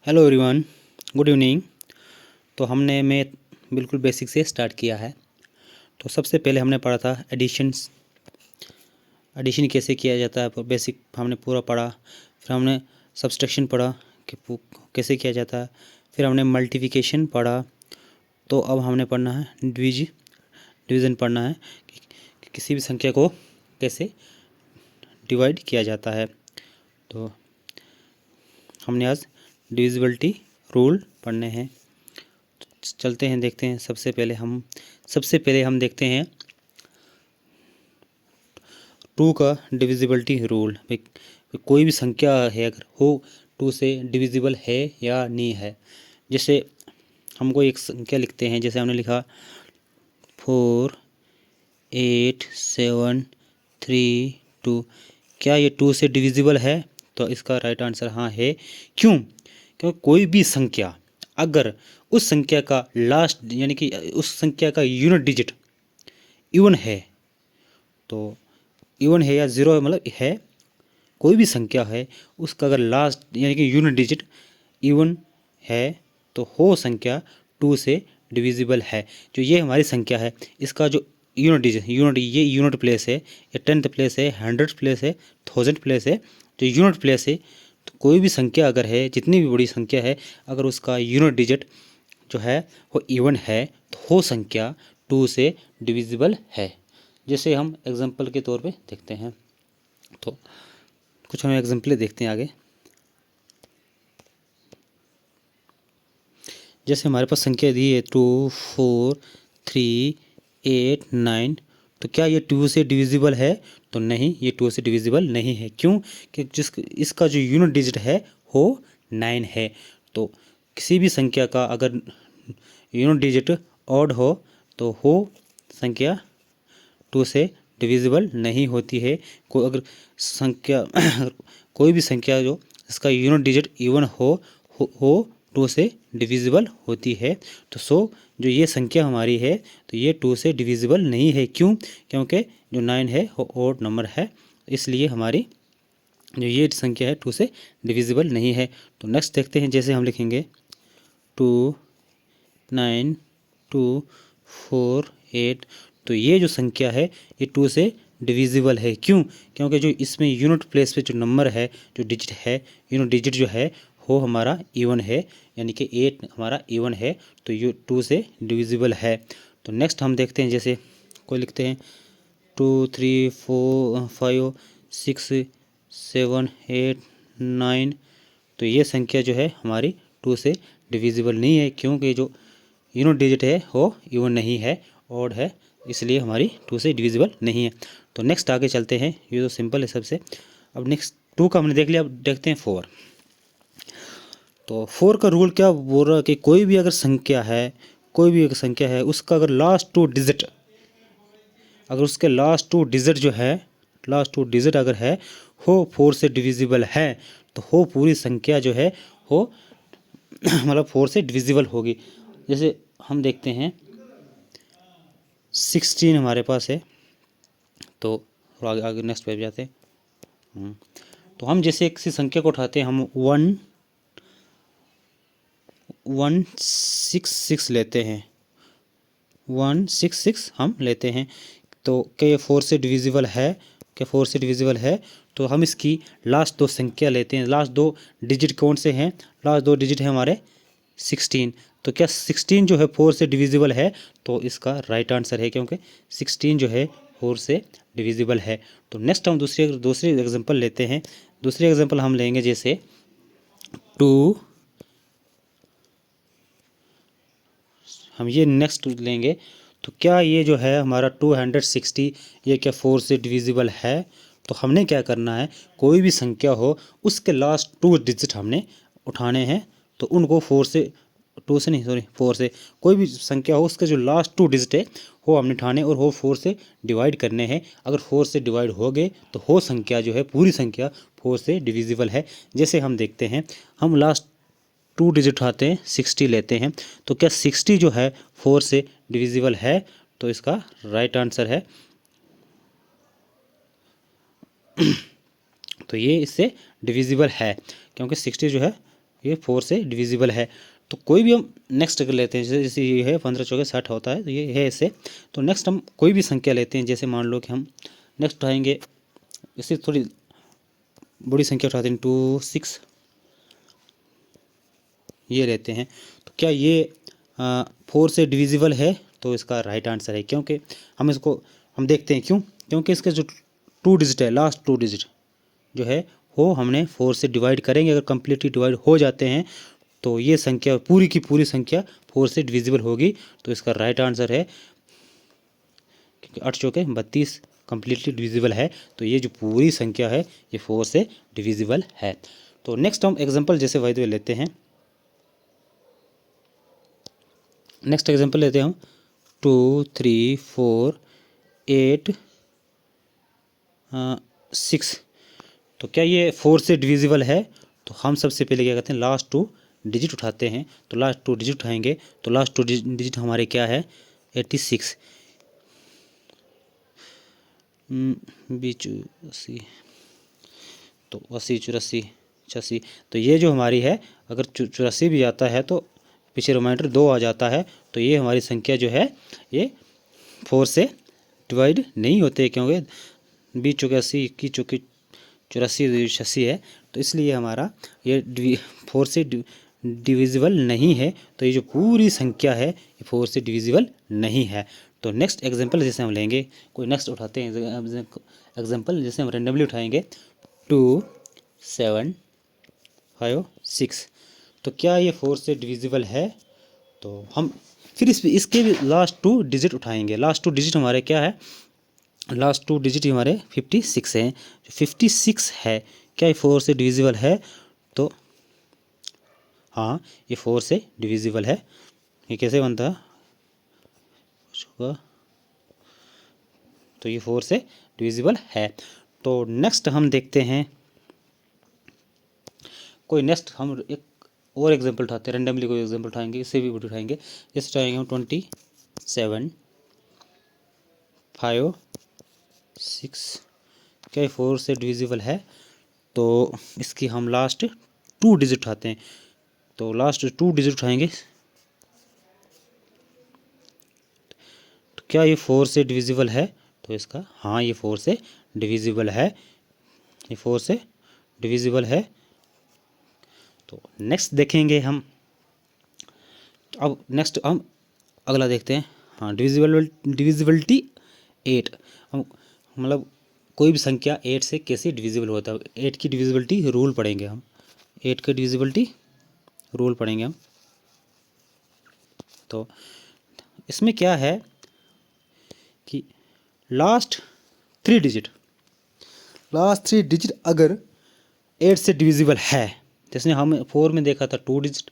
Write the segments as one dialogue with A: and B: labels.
A: Hello everyone, good evening. तो हमने math बिल्कुल बेसिक से स्टार्ट किया है। तो सबसे पहले हमने पढ़ा था एडिशन कैसे किया जाता है, बेसिक हमने पूरा पढ़ा। फिर हमने सब्सट्रैक्शन पढ़ा कि कैसे किया जाता है। फिर हमने मल्टीप्लिकेशन पढ़ा। तो अब हमने पढ़ना है डिवीज़न पढ़ना है कि किसी भी संख्या को कैसे डिवाइड किया जाता है। तो हमने आज डिविजिबिलिटी रूल पढ़ने हैं। चलते हैं, देखते हैं। सबसे पहले हम देखते हैं 2 का डिविजिबिलिटी रूल। कोई भी संख्या है अगर हो 2 से डिविजिबल है या नहीं है। जैसे हमको एक संख्या लिखते हैं, जैसे हमने लिखा 4 8 7 3 2। क्या ये 2 से डिविजिबल है? तो इसका राइट आंसर हाँ है। क्यों? क्योंकि कोई भी संख्या अगर उस संख्या का लास्ट यानी कि उस संख्या का यूनिट डिजिट इवन है, तो इवन है या ज़ीरो है, मतलब है, कोई भी संख्या है उसका अगर लास्ट यानी कि यूनिट डिजिट इवन है तो वो संख्या 2 से डिविजिबल है। जो ये हमारी संख्या है, इसका जो यूनिट डिजिट ये यूनिट प्लेस है, ये 10th प्लेस है, 100th प्लेस है, 1000th प्लेस है। जो यूनिट प्लेस है, तो कोई भी संख्या अगर है, जितनी भी बड़ी संख्या है, अगर उसका यूनिट डिजिट जो है वो इवन है तो वो संख्या 2 से डिविजिबल है। जैसे हम एग्जांपल के तौर पे देखते हैं, तो कुछ हम एग्जांपल देखते हैं आगे। जैसे हमारे पास संख्या दी है 2 4 3 8 9। तो क्या ये 2 से डिविजिबल है? तो नहीं, ये 2 से डिविजिबल नहीं है। क्यों? कि इसका जो यूनिट डिजिट है वो 9 है। तो किसी भी संख्या का अगर यूनिट डिजिट ऑड हो तो वो संख्या 2 से डिविजिबल नहीं होती है। कोई भी संख्या जो इसका यूनिट डिजिट इवन हो 2 से डिविजिबल होती है। तो जो ये संख्या हमारी है, तो ये 2 से डिविजिबल नहीं है। क्यों? क्योंकि जो 9 है वो ऑड नंबर है, इसलिए हमारी जो ये संख्या है 2 से डिविजिबल नहीं है। तो नेक्स्ट देखते हैं, जैसे हम लिखेंगे 2 9 2 4 8। तो ये जो संख्या है ये 2 से डिविजिबल है। क्यों? क्योंकि जो इसमें यूनिट प्लेस पे जो नंबर है, जो डिजिट है, यूनिट डिजिट जो है वो हमारा इवन है, यानी कि 8 हमारा इवन है, तो ये 2 से डिविजिबल है। तो नेक्स्ट हम देखते हैं, जैसे कोई लिखते हैं 2 3 4 5 6 7 8 9। तो ये संख्या जो है हमारी 2 से डिविजिबल नहीं है, क्योंकि जो यूनिट डिजिट है वो इवन नहीं है, ऑड है, इसलिए हमारी 2 से डिविजिबल नहीं है। तो नेक्स्ट आगे चलते हैं, ये तो सिंपल है सबसे। अब नेक्स्ट 2 का हमने देख लिया, अब देखते हैं 4। तो 4 का रूल क्या बोल रहा है कि कोई भी एक संख्या है, उसका अगर लास्ट 2 डिजिट, अगर उसके लास्ट टू डिजिट अगर है वो 4 से डिविजिबल है, तो वो पूरी संख्या जो है वो मतलब 4 से डिविजिबल होगी। जैसे हम देखते हैं 16 हमारे पास है, तो आगे आगे नेक्स्ट पे जाते हैं। तो हम जैसे किसी संख्या को उठाते हैं, हम 166 लेते हैं, 166 हम लेते हैं। तो क्या ये 4 से डिविजिबल है? क्या 4 से डिविजिबल है? तो हम इसकी लास्ट 2 संख्या लेते हैं। लास्ट 2 डिजिट कौन से हैं? लास्ट 2 डिजिट हैं हमारे 16। तो क्या 16 जो है 4 से डिविजिबल है? तो इसका राइट आंसर है, क्योंकि 16 जो है 4 से डिविजिबल है। तो नेक्स्ट हम दूसरी एग्जांपल लेते हैं। दूसरी एग्जांपल हम लेंगे, जैसे 2, हम ये नेक्स्ट लेंगे। तो क्या ये जो है हमारा 260, ये क्या 4 से डिविजिबल है? तो हमने क्या करना है, कोई भी संख्या हो उसके लास्ट 2 डिजिट हमने उठाने हैं। तो उनको 4 से कोई भी संख्या हो उसके जो लास्ट 2 डिजिट है वो हमने उठाने और वो 4 से डिवाइड करने हैं। अगर 4 से डिवाइड हो गए तो वो संख्या जो है, पूरी संख्या 4 से डिविजिबल है। जैसे हम देखते हैं, हम लास्ट 2 डिजिट उठाते हैं, 60 लेते हैं। तो क्या 60 जो है 4 से डिविजिबल है? तो इसका राइट आंसर है तो ये इससे डिविजिबल है, क्योंकि 60 जो है ये 4 से डिविजिबल है। तो कोई भी हम नेक्स्ट अगर लेते हैं, जैसे ये है 15 चौके 60 होता है, तो ये है ऐसे। तो नेक्स्ट हम कोई भी संख्या लेते हैं, जैसे मान लो कि हम नेक्स्ट उठाएंगे, इससे थोड़ी बड़ी संख्या उठाते हैं 2 6, ये लेते हैं। तो क्या ये 4 से डिविजिबल है? तो इसका राइट आंसर है, क्योंकि हम देखते हैं क्योंकि इसके जो 2 डिजिट है, लास्ट 2 डिजिट जो है वो हमने 4 से डिवाइड करेंगे। अगर कम्प्लीटली डिवाइड हो जाते हैं तो ये संख्या पूरी की पूरी संख्या 4 से डिविजिबल होगी। तो इसका राइट आंसर है, क्योंकि 8 चौके 32 कम्प्लीटली डिविजिबल है, तो ये जो पूरी संख्या है ये 4 से डिविजिबल है। तो नेक्स्ट हम एग्जांपल जैसे वाई द्वारा लेते हैं। नेक्स्ट एग्जांपल लेते हैं हम 2 3 4 8 6। तो क्या ये 4 से डिविजिबल है? तो हम सबसे पहले क्या करते हैं, लास्ट 2 डिजिट उठाते हैं। तो लास्ट 2 डिजिट उठाएंगे, तो लास्ट 2 डिजिट हमारे क्या है, 86 बीच 80, तो 80 84 86। तो ये जो हमारी है, अगर 84 भी आता है तो पीछे रिमाइंडर 2 आ जाता है, तो ये हमारी संख्या जो है ये 4 से डिवाइड नहीं होते, क्योंकि 20 चौके 80, 21 चौके 84 86 है। तो इसलिए हमारा ये 4 से डिविजिबल नहीं है। तो ये जो पूरी संख्या है ये 4 से डिविजिबल नहीं है। तो नेक्स्ट एग्जांपल जैसे हम लेंगे, कोई नेक्स्ट उठाते हैं एग्जांपल, जैसे हम रेंडमली उठाएंगे 2 7 5 6। तो क्या ये 4 से डिविजिबल है? तो हम फिर इसके भी लास्ट 2 डिजिट उठाएंगे। लास्ट 2 डिजिट हमारे क्या है, लास्ट 2 डिजिट हमारे 56 हैं। जो 56 है, क्या ये 4 से डिविजिबल है? तो हाँ, ये 4 से डिविजिबल है। ये कैसे बनता है? तो ये 4 से डिविजिबल है। तो नेक्स्ट हम देखते हैं, कोई नेक्स्ट हम एक और एग्जांपल उठाते हैं, रेंडमली कोई एग्जांपल उठाएंगे, इससे भी उठाएंगे। जैसे उठाएंगे हम 27 5 6। क्या 4 से डिविजिबल है? तो इसकी हम लास्ट 2 डिजिट उठाते हैं। तो लास्ट 2 डिजिट उठाएंगे, तो क्या ये 4 से डिविजिबल है? तो इसका हाँ, ये 4 से डिविजिबल है, ये 4 से डिविजिबल है। तो नेक्स्ट देखेंगे हम, अब नेक्स्ट हम अगला देखते हैं। हाँ, डिविजिबिलिटी 8। हम मतलब कोई भी संख्या 8 से कैसे डिविजिबल होता है, 8 की डिविजिबिलिटी रूल पढ़ेंगे हम, 8 की डिविजिबिलिटी रूल पढ़ेंगे हम। तो इसमें क्या है कि लास्ट 3 डिजिट अगर 8 से डिविजिबल है, जैसे हम 4 में देखा था 2 डिजिट,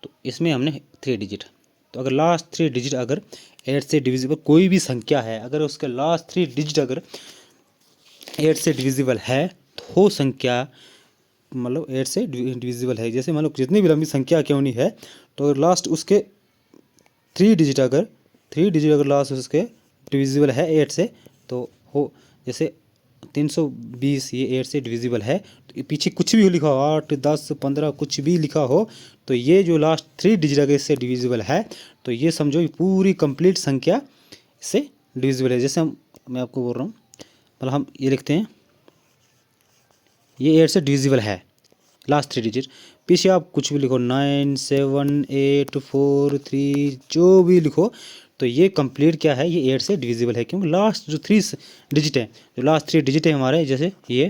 A: तो इसमें हमने 3 डिजिट। तो अगर लास्ट 3 डिजिट अगर 8 से डिविजिबल कोई भी संख्या है, अगर उसका लास्ट 3 डिजिट अगर 8 से डिविजिबल है, तो वो संख्या मतलब 8 से डिविजिबल है। जैसे मान लो जितनी भी लंबी संख्या क्यों नहीं है, तो लास्ट उसके 3 डिजिट अगर लास्ट उसके डिविजिबल है 8 से, तो हो जैसे 320 ये 8 से डिविजिबल है। तो पीछे कुछ भी लिखा हो, 8 10 15 कुछ भी लिखा हो, तो ये जो लास्ट 3 डिजिट अगर इससे डिविजिबल है, तो ये समझो ये पूरी कंप्लीट संख्या इससे डिविजिबल है। जैसे मैं आपको बोल रहा हूँ, मतलब हम ये लिखते हैं, ये 8 से डिविजिबल है लास्ट 3 डिजिट। पीछे आप कुछ भी लिखो, 9 7 8 4 3 जो भी लिखो, तो ये कंप्लीट क्या है, ये 8 से डिविजिबल है, क्योंकि लास्ट जो 3 डिजिट है, जो लास्ट 3 डिजिट है हमारे, जैसे ये,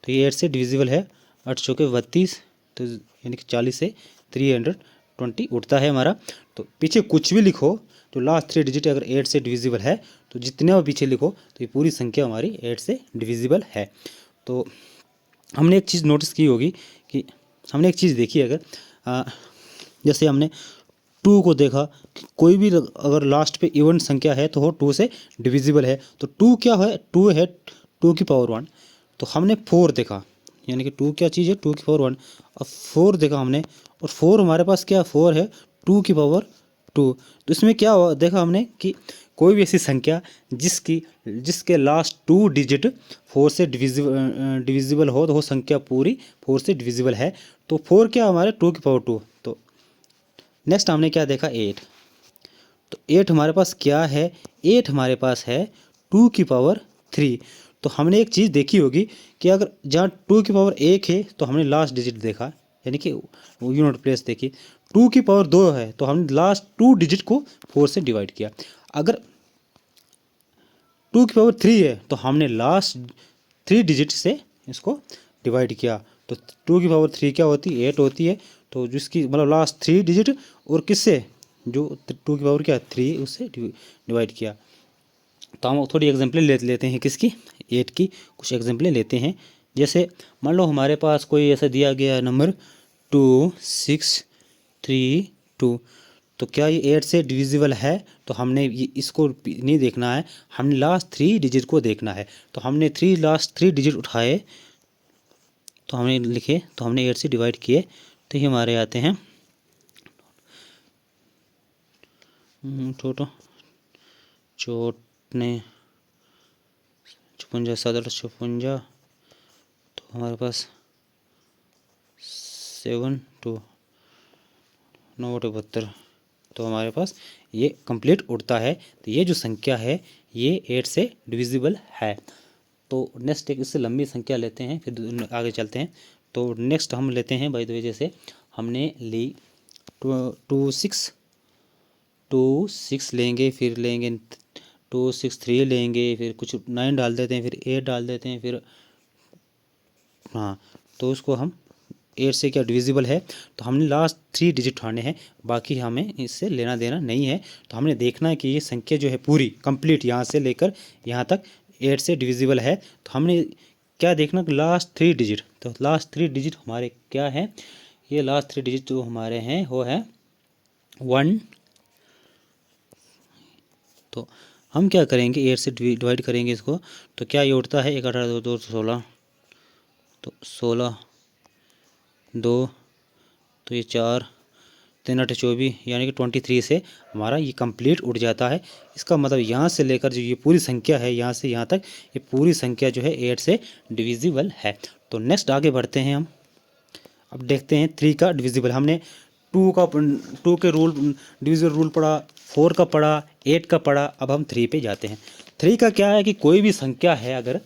A: तो ये 8 से डिविजिबल है। 8 चौके 32, तो यानी कि 40 से 320 उठता है हमारा। तो पीछे कुछ भी लिखो, जो लास्ट 3 डिजिट अगर 8 से डिविजिबल है, तो जितने भी पीछे लिखो, तो ये पूरी संख्या हमारी 8 से डिविजिबल है। तो हमने एक चीज़ नोटिस की होगी कि हमने एक चीज़ देखी, अगर जैसे हमने 2 को देखा कि कोई भी अगर लास्ट पे इवन संख्या है तो वो 2 से डिविजिबल है। तो 2 क्या है, 2 है 2 की पावर 1। तो हमने 4 देखा, यानी कि 2 क्या चीज़ है, 2 की पावर 1। अब 4 देखा हमने, और 4 हमारे पास क्या 4 है 2 की पावर 2। तो इसमें क्या हुआ देखा हमने कि कोई भी ऐसी संख्या जिसके लास्ट 2 डिजिट 4 से डिविजिबल हो, तो वो संख्या पूरी 4 से डिविजिबल है। तो 4 क्या हमारे 2 की पावर 2। तो नेक्स्ट हमने क्या देखा 8। तो 8 हमारे पास क्या है, 8 हमारे पास है 2 की पावर 3। तो हमने एक चीज़ देखी होगी कि अगर जहाँ 2 की पावर 1 है तो हमने लास्ट डिजिट देखा, यानी कि यूनिट प्लेस देखी। 2 की पावर 2 है तो हमने लास्ट 2 डिजिट को 4 से डिवाइड किया। अगर 2 की पावर 3 है तो हमने लास्ट 3 डिजिट से इसको डिवाइड किया। तो 2 की पावर 3 क्या होती है, 8 होती है। तो जिसकी मतलब लास्ट 3 डिजिट और किससे, जो 2 की पावर क्या 3 उससे डिवाइड किया। तो हम थोड़ी एग्जांपल लेते हैं किसकी, 8 की कुछ एग्जांपल लेते हैं। जैसे मान लो हमारे पास कोई ऐसा दिया गया है नंबर 2 6 3 2। तो क्या ये 8 से डिविजिबल है, तो हमने इसको नहीं देखना है, हमने लास्ट 3 डिजिट को देखना है। तो हमने लास्ट 3 डिजिट उठाए, तो हमने लिखे, तो हमने 8 से डिवाइड किए, तो ये हमारे आते हैं छोटो चोटने 56 7 56। तो हमारे पास 7 2 9 72। तो हमारे पास ये कंप्लीट उड़ता है। तो ये जो संख्या है ये 8 से डिविजिबल है। तो नेक्स्ट एक इससे लंबी संख्या लेते हैं, फिर आगे चलते हैं। तो नेक्स्ट हम लेते हैं बाय द वे, जैसे हमने ली 2 6 लेंगे, फिर लेंगे 2 6 3 लेंगे, फिर कुछ 9 डाल देते हैं, फिर 8 डाल देते हैं, फिर हाँ, तो उसको हम 8 से क्या डिविजिबल है, तो हमने लास्ट 3 डिजिट उठाने हैं, बाकी हमें इससे लेना देना नहीं है। तो हमने देखना है कि ये संख्या जो है पूरी कंप्लीट यहाँ से लेकर यहाँ तक 8 से डिविजिबल है। तो हमने क्या देखना, लास्ट 3 डिजिट। तो लास्ट 3 डिजिट हमारे क्या है, ये लास्ट 3 डिजिट जो हमारे हैं वो है 1। तो हम क्या करेंगे, 8 से डिवाइड करेंगे इसको, तो क्या ये उठता है 1 18 2 2 16। तो 16 2, तो ये 4 3 8 24, यानी कि 23 से हमारा ये कंप्लीट उड़ जाता है। इसका मतलब यहाँ से लेकर जो ये पूरी संख्या है यहाँ से यहाँ तक, ये पूरी संख्या जो है 8 से डिविजिबल है। तो नेक्स्ट आगे बढ़ते हैं हम, अब देखते हैं 3 का डिविजिबल। हमने 2 के रूल डिविजिबल रूल पढ़ा, 4 का पढ़ा, 8 का पढ़ा, अब हम 3 पे जाते हैं। 3 का क्या है कि कोई भी संख्या है अगर,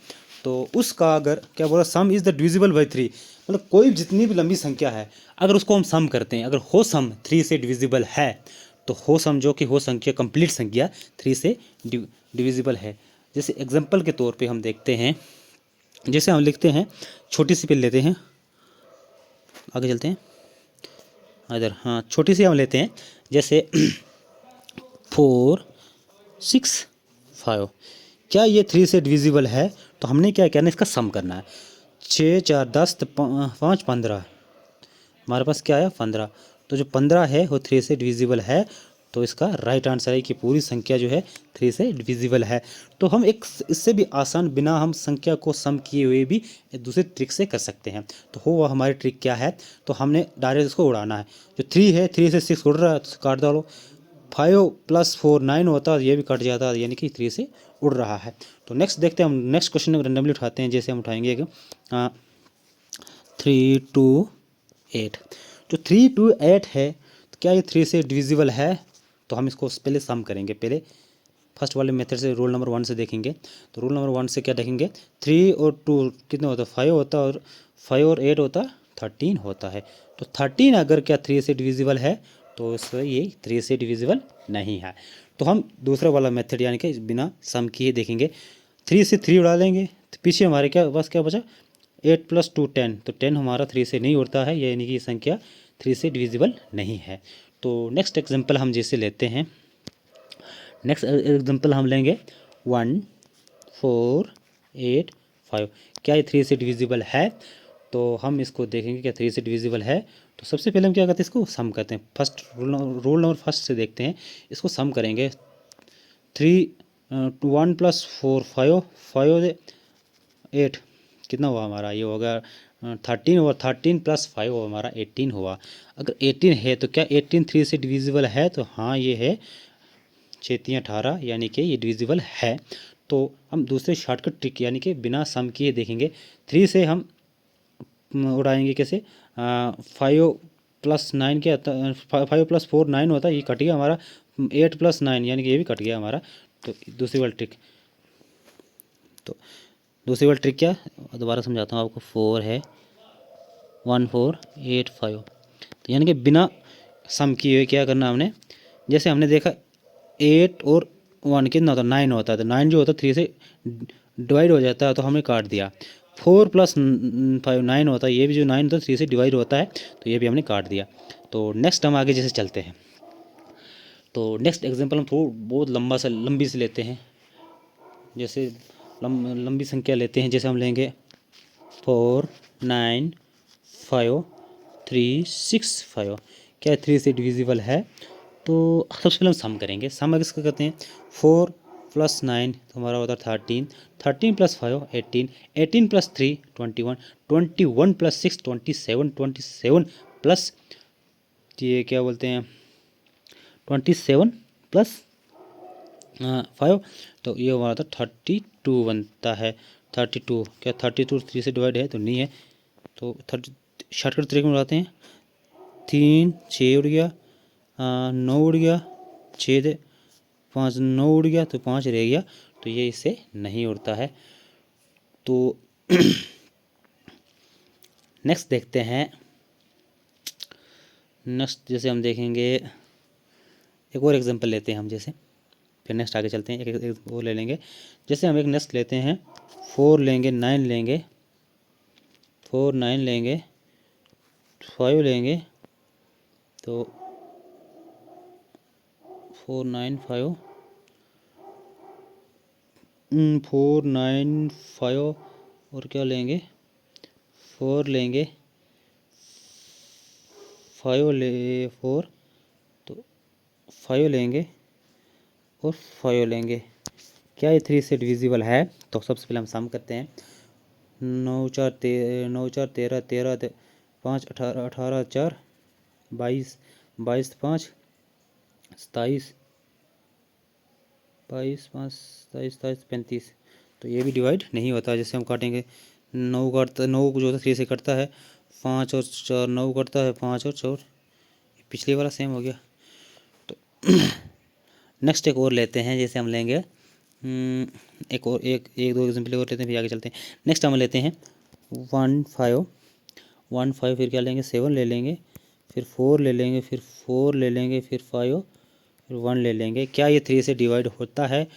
A: तो उसका अगर क्या बोला, सम इज़ द डिविजिबल बाई 3। मतलब कोई जितनी भी लंबी संख्या है अगर उसको हम सम करते हैं, अगर हो सम 3 से डिविजिबल है, तो हो सम जो कि हो संख्या कंप्लीट संख्या 3 से डिविजिबल है। जैसे एग्जांपल के तौर पे हम देखते हैं, जैसे हम लिखते हैं, छोटी सी पे लेते हैं, आगे चलते हैं इधर, हाँ छोटी सी हम लेते हैं, जैसे 4 6 5। क्या ये 3 से डिविजिबल है, तो हमने क्या करना है, इसका सम करना है। 6 4 10 5 15, हमारे पास क्या है 15। तो जो 15 है वो 3 से डिविजिबल है, तो इसका राइट आंसर है कि पूरी संख्या जो है 3 से डिविजिबल है। तो हम एक इससे भी आसान, बिना हम संख्या को सम किए हुए भी एक दूसरे ट्रिक से कर सकते हैं। तो हो वह हमारी ट्रिक क्या है, तो हमने डायरेक्ट इसको उड़ाना है। जो 3 है, 3 से 6 उड़ रहा है तो काट डालो, 5 + 4 9 होता, ये भी कट जाता, यानी कि 3 से उड़ रहा है। तो नेक्स्ट देखते हैं हम, नेक्स्ट क्वेश्चन रेंडमली उठाते हैं। जैसे हम उठाएंगे 3 2 8। जो 3 2 8 है, तो क्या ये 3 से डिविजिबल है, तो हम इसको पहले सम करेंगे। पहले फर्स्ट वाले मेथड से, रूल नंबर 1 से देखेंगे। तो रूल नंबर 1 से क्या देखेंगे, 3 और 2 कितने होता है, 5 होता है, और 5 और 8 होता है 13 होता है। तो 13 अगर क्या 3 से डिविजिबल है, तो इससे ये 3 से डिविजिबल नहीं है। तो हम दूसरा वाला मेथड यानी कि बिना सम किए देखेंगे। 3 से 3 उड़ा लेंगे, तो पीछे हमारे क्या बस क्या बचा, 8 + 2 10। तो 10 हमारा 3 से नहीं उड़ता है, यानी कि ये संख्या 3 से डिविजिबल नहीं है। तो नेक्स्ट एग्जांपल हम जैसे लेते हैं, नेक्स्ट एग्जांपल हम लेंगे 1 4 8 5। क्या ये 3 से डिविजिबल है, तो हम इसको देखेंगे क्या 3 से डिविजिबल है। तो सबसे पहले हम क्या करते हैं, इसको सम करते हैं। फर्स्ट रूल नंबर फर्स्ट से देखते हैं, इसको सम करेंगे। 3 1 + 4 5 5 8 कितना हुआ हमारा, ये होगा 13 हुआ, 13 + 5 हुआ हमारा 18 हुआ। अगर 18 है तो क्या 18 3 से डिविजिबल है, तो हाँ ये है। 6×3 18 यानी कि ये डिविजिबल है। तो हम दूसरे शॉर्टकट ट्रिक यानी कि बिना सम किए देखेंगे। 3 से हम उड़ाएंगे कैसे, 5+9 क्या होता है, 5+4 9 होता है, ये कट गया हमारा। 8+9 यानी कि ये भी कट गया हमारा। तो दूसरी वाली ट्रिक, तो दूसरी वाली ट्रिक क्या, दोबारा समझाता हूँ आपको। 4 है 1 4 8 5, तो यानी कि बिना सम किए हुए क्या करना हमने, जैसे हमने देखा 8 और 1 कितना होता है, 9 होता है। तो 9 जो होता है 3 से डिवाइड हो जाता है, तो हमने काट दिया। 4+5 9 होता है, ये भी जो 9 होता है 3 से डिवाइड होता है, तो ये भी हमने काट दिया। तो नेक्स्ट हम आगे जैसे चलते हैं, तो नेक्स्ट एग्जांपल हम बहुत लंबी से लेते हैं। जैसे लंबी संख्या लेते हैं, जैसे हम लेंगे 4 9 5 3 6 5, क्या 3 से डिविजिबल है। तो सबसे पहले हम सम करेंगे। सम किसका करते हैं, 4+9 तो हमारा होता है 13, 13+5 18, 18+3 21, 21+6 27, 27 प्लस ये क्या बोलते हैं 27+5, तो ये हमारा था 32 बनता है। 32 क्या 32 3 से डिवाइड है तो नहीं है। तो 30 शॉर्टकट तरीके में उड़ाते हैं। 3 6 उड़ गया, 9 उड़ गया, 6 5 9 उड़ गया, तो 5 रह गया, तो ये इससे नहीं उड़ता है। तो नेक्स्ट देखते हैं। नेक्स्ट जैसे हम देखेंगे, एक और एग्जांपल लेते हैं हम, जैसे फिर नेक्स्ट आगे चलते हैं। एक और ले लेंगे। जैसे हम एक नेक्स्ट लेते हैं, 4 लेंगे 9 लेंगे, 4 9 लेंगे, 5 लेंगे, तो 4 9 5 4 9 5 और क्या लेंगे 4 लेंगे, 5 ले 4, तो 5 लेंगे और 5 लेंगे। क्या ये 3 से डिविजिबल है। तो सबसे पहले हम सम करते हैं। 9 4 13 13 5 18 18 4 22 22 5 27 22 5 27 27 35, तो ये भी डिवाइड नहीं होता। जैसे हम काटेंगे 9 काटता, 9 जो होता है 3 से कटता है, 5 और 4 9 कटता है, 5 और 4, पिछले वाला सेम हो गया। तो नेक्स्ट एक और लेते हैं। जैसे हम लेंगे एक और एक दो एग्जाम्पल और लेते हैं, फिर आगे चलते हैं। नेक्स्ट हम लेते हैं 1 5 1 5, फिर क्या लेंगे 7 ले लेंगे, फिर 4 ले लेंगे, फिर 4 ले लेंगे, फिर 5, फिर 1 ले लेंगे। क्या ये 3 से डिवाइड होता है।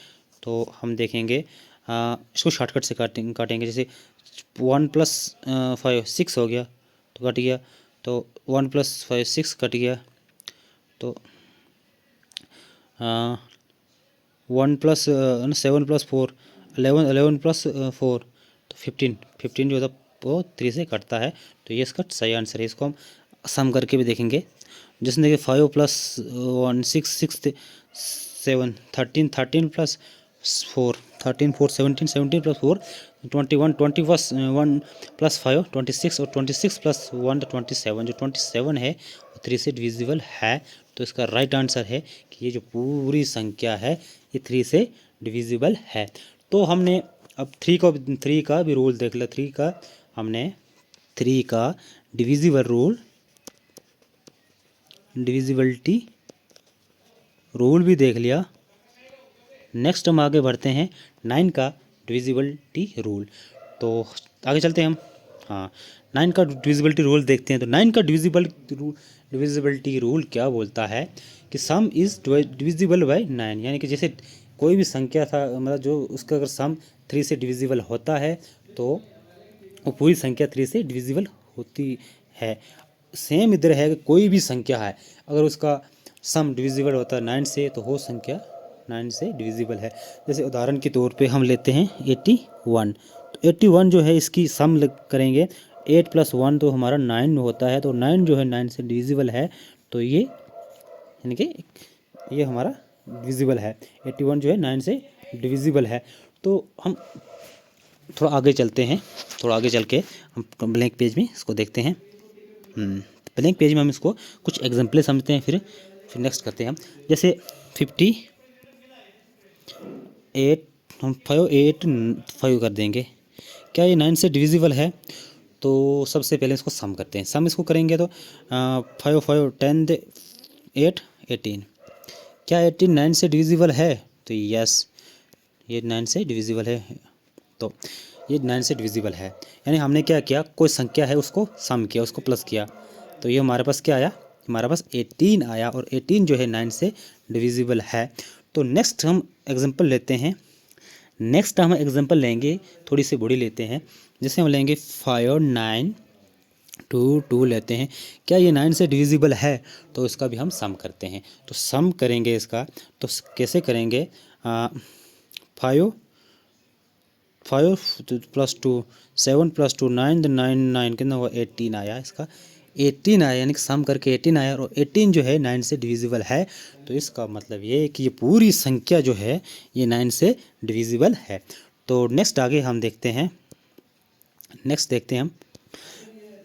A: तो हम देखेंगे, इसको शॉर्टकट से काटेंगे। जैसे 1+5 6 हो गया, तो कट गया। तो 1+5 6 कट गया। तो 7+4 11 11+4 तो 15 15 जो था वो 3 से कटता है। तो ये इसका सही आंसर है। इसको हम सम करके भी देखेंगे। जैसे देखिए 5+1 6 6 7 13 13+4 13 4 17 17+4 21 21+5 26 और 26+1 27, जो 27 है वो 3 से डिविजिबल है। तो इसका राइट आंसर है कि ये जो पूरी संख्या है ये 3 से डिविजिबल है। तो हमने अब 3 का भी रूल देख लिया। 3 का हमने 3 का डिविजिबिलिटी रूल भी देख लिया। नेक्स्ट हम आगे बढ़ते हैं 9 का डिविजिबिलिटी रूल। तो आगे चलते हैं हम। हाँ, 9 का डिविजिबिलिटी रूल देखते हैं। तो 9 का डिविजिबिलिटी रूल क्या बोलता है कि सम इज़ डिविजिबल बाय 9, यानी कि जैसे कोई भी संख्या था, मतलब जो उसका अगर सम 3 से डिविजिबल होता है तो वो पूरी संख्या 3 से डिविजिबल होती है। सेम इधर है कि कोई भी संख्या है, अगर उसका सम डिविजिबल होता है 9 से, तो वो संख्या 9 से डिविजिबल है। जैसे उदाहरण के तौर पे हम लेते हैं 81। तो 81 जो है इसकी सम करेंगे, 8+1 तो हमारा 9 होता है। तो 9 जो है 9 से डिविजिबल है। तो ये यानी कि ये हमारा डिविजिबल है। 81 जो है 9 से डिविजिबल है। तो हम थोड़ा आगे चलते हैं। थोड़ा आगे चल के हम ब्लैंक पेज में इसको देखते हैं। ब्लैंक पेज में हम इसको कुछ एग्जाम्पल समझते हैं, फिर नेक्स्ट करते हैं हम। जैसे 50 8 हम 5 8 5 कर देंगे। क्या ये 9 से डिविजिबल है? तो सबसे पहले इसको सम करते हैं। सम इसको करेंगे तो 5 5 10 दे 8 18। क्या 18 9 से डिविजिबल है? तो यस, ये 9 से डिविजिबल है। तो ये 9 से डिविजिबल है, यानी हमने क्या किया, कोई संख्या है उसको सम किया, उसको प्लस किया, तो ये हमारे पास क्या आया, हमारे पास 18 आया, और 18 जो है 9 से डिविजिबल है। तो नेक्स्ट हम एग्जांपल लेते हैं। नेक्स्ट हम एग्जांपल लेंगे, थोड़ी सी बड़ी लेते हैं, जैसे हम लेंगे 5 9 2 2 लेते हैं। क्या ये 9 से डिविजिबल है? तो इसका भी हम सम करते हैं। तो सम करेंगे इसका, तो कैसे करेंगे, 5 5 प्लस 2 7 प्लस 2 9, 9 9 कितना हुआ, 18 आया, इसका 18 आया, यानी कि सम करके 18 आया, और 18 जो है 9 से डिविजिबल है। तो इसका मतलब ये है कि ये पूरी संख्या जो है ये 9 से डिविजिबल है। तो नेक्स्ट आगे हम देखते हैं, नेक्स्ट देखते हैं हम,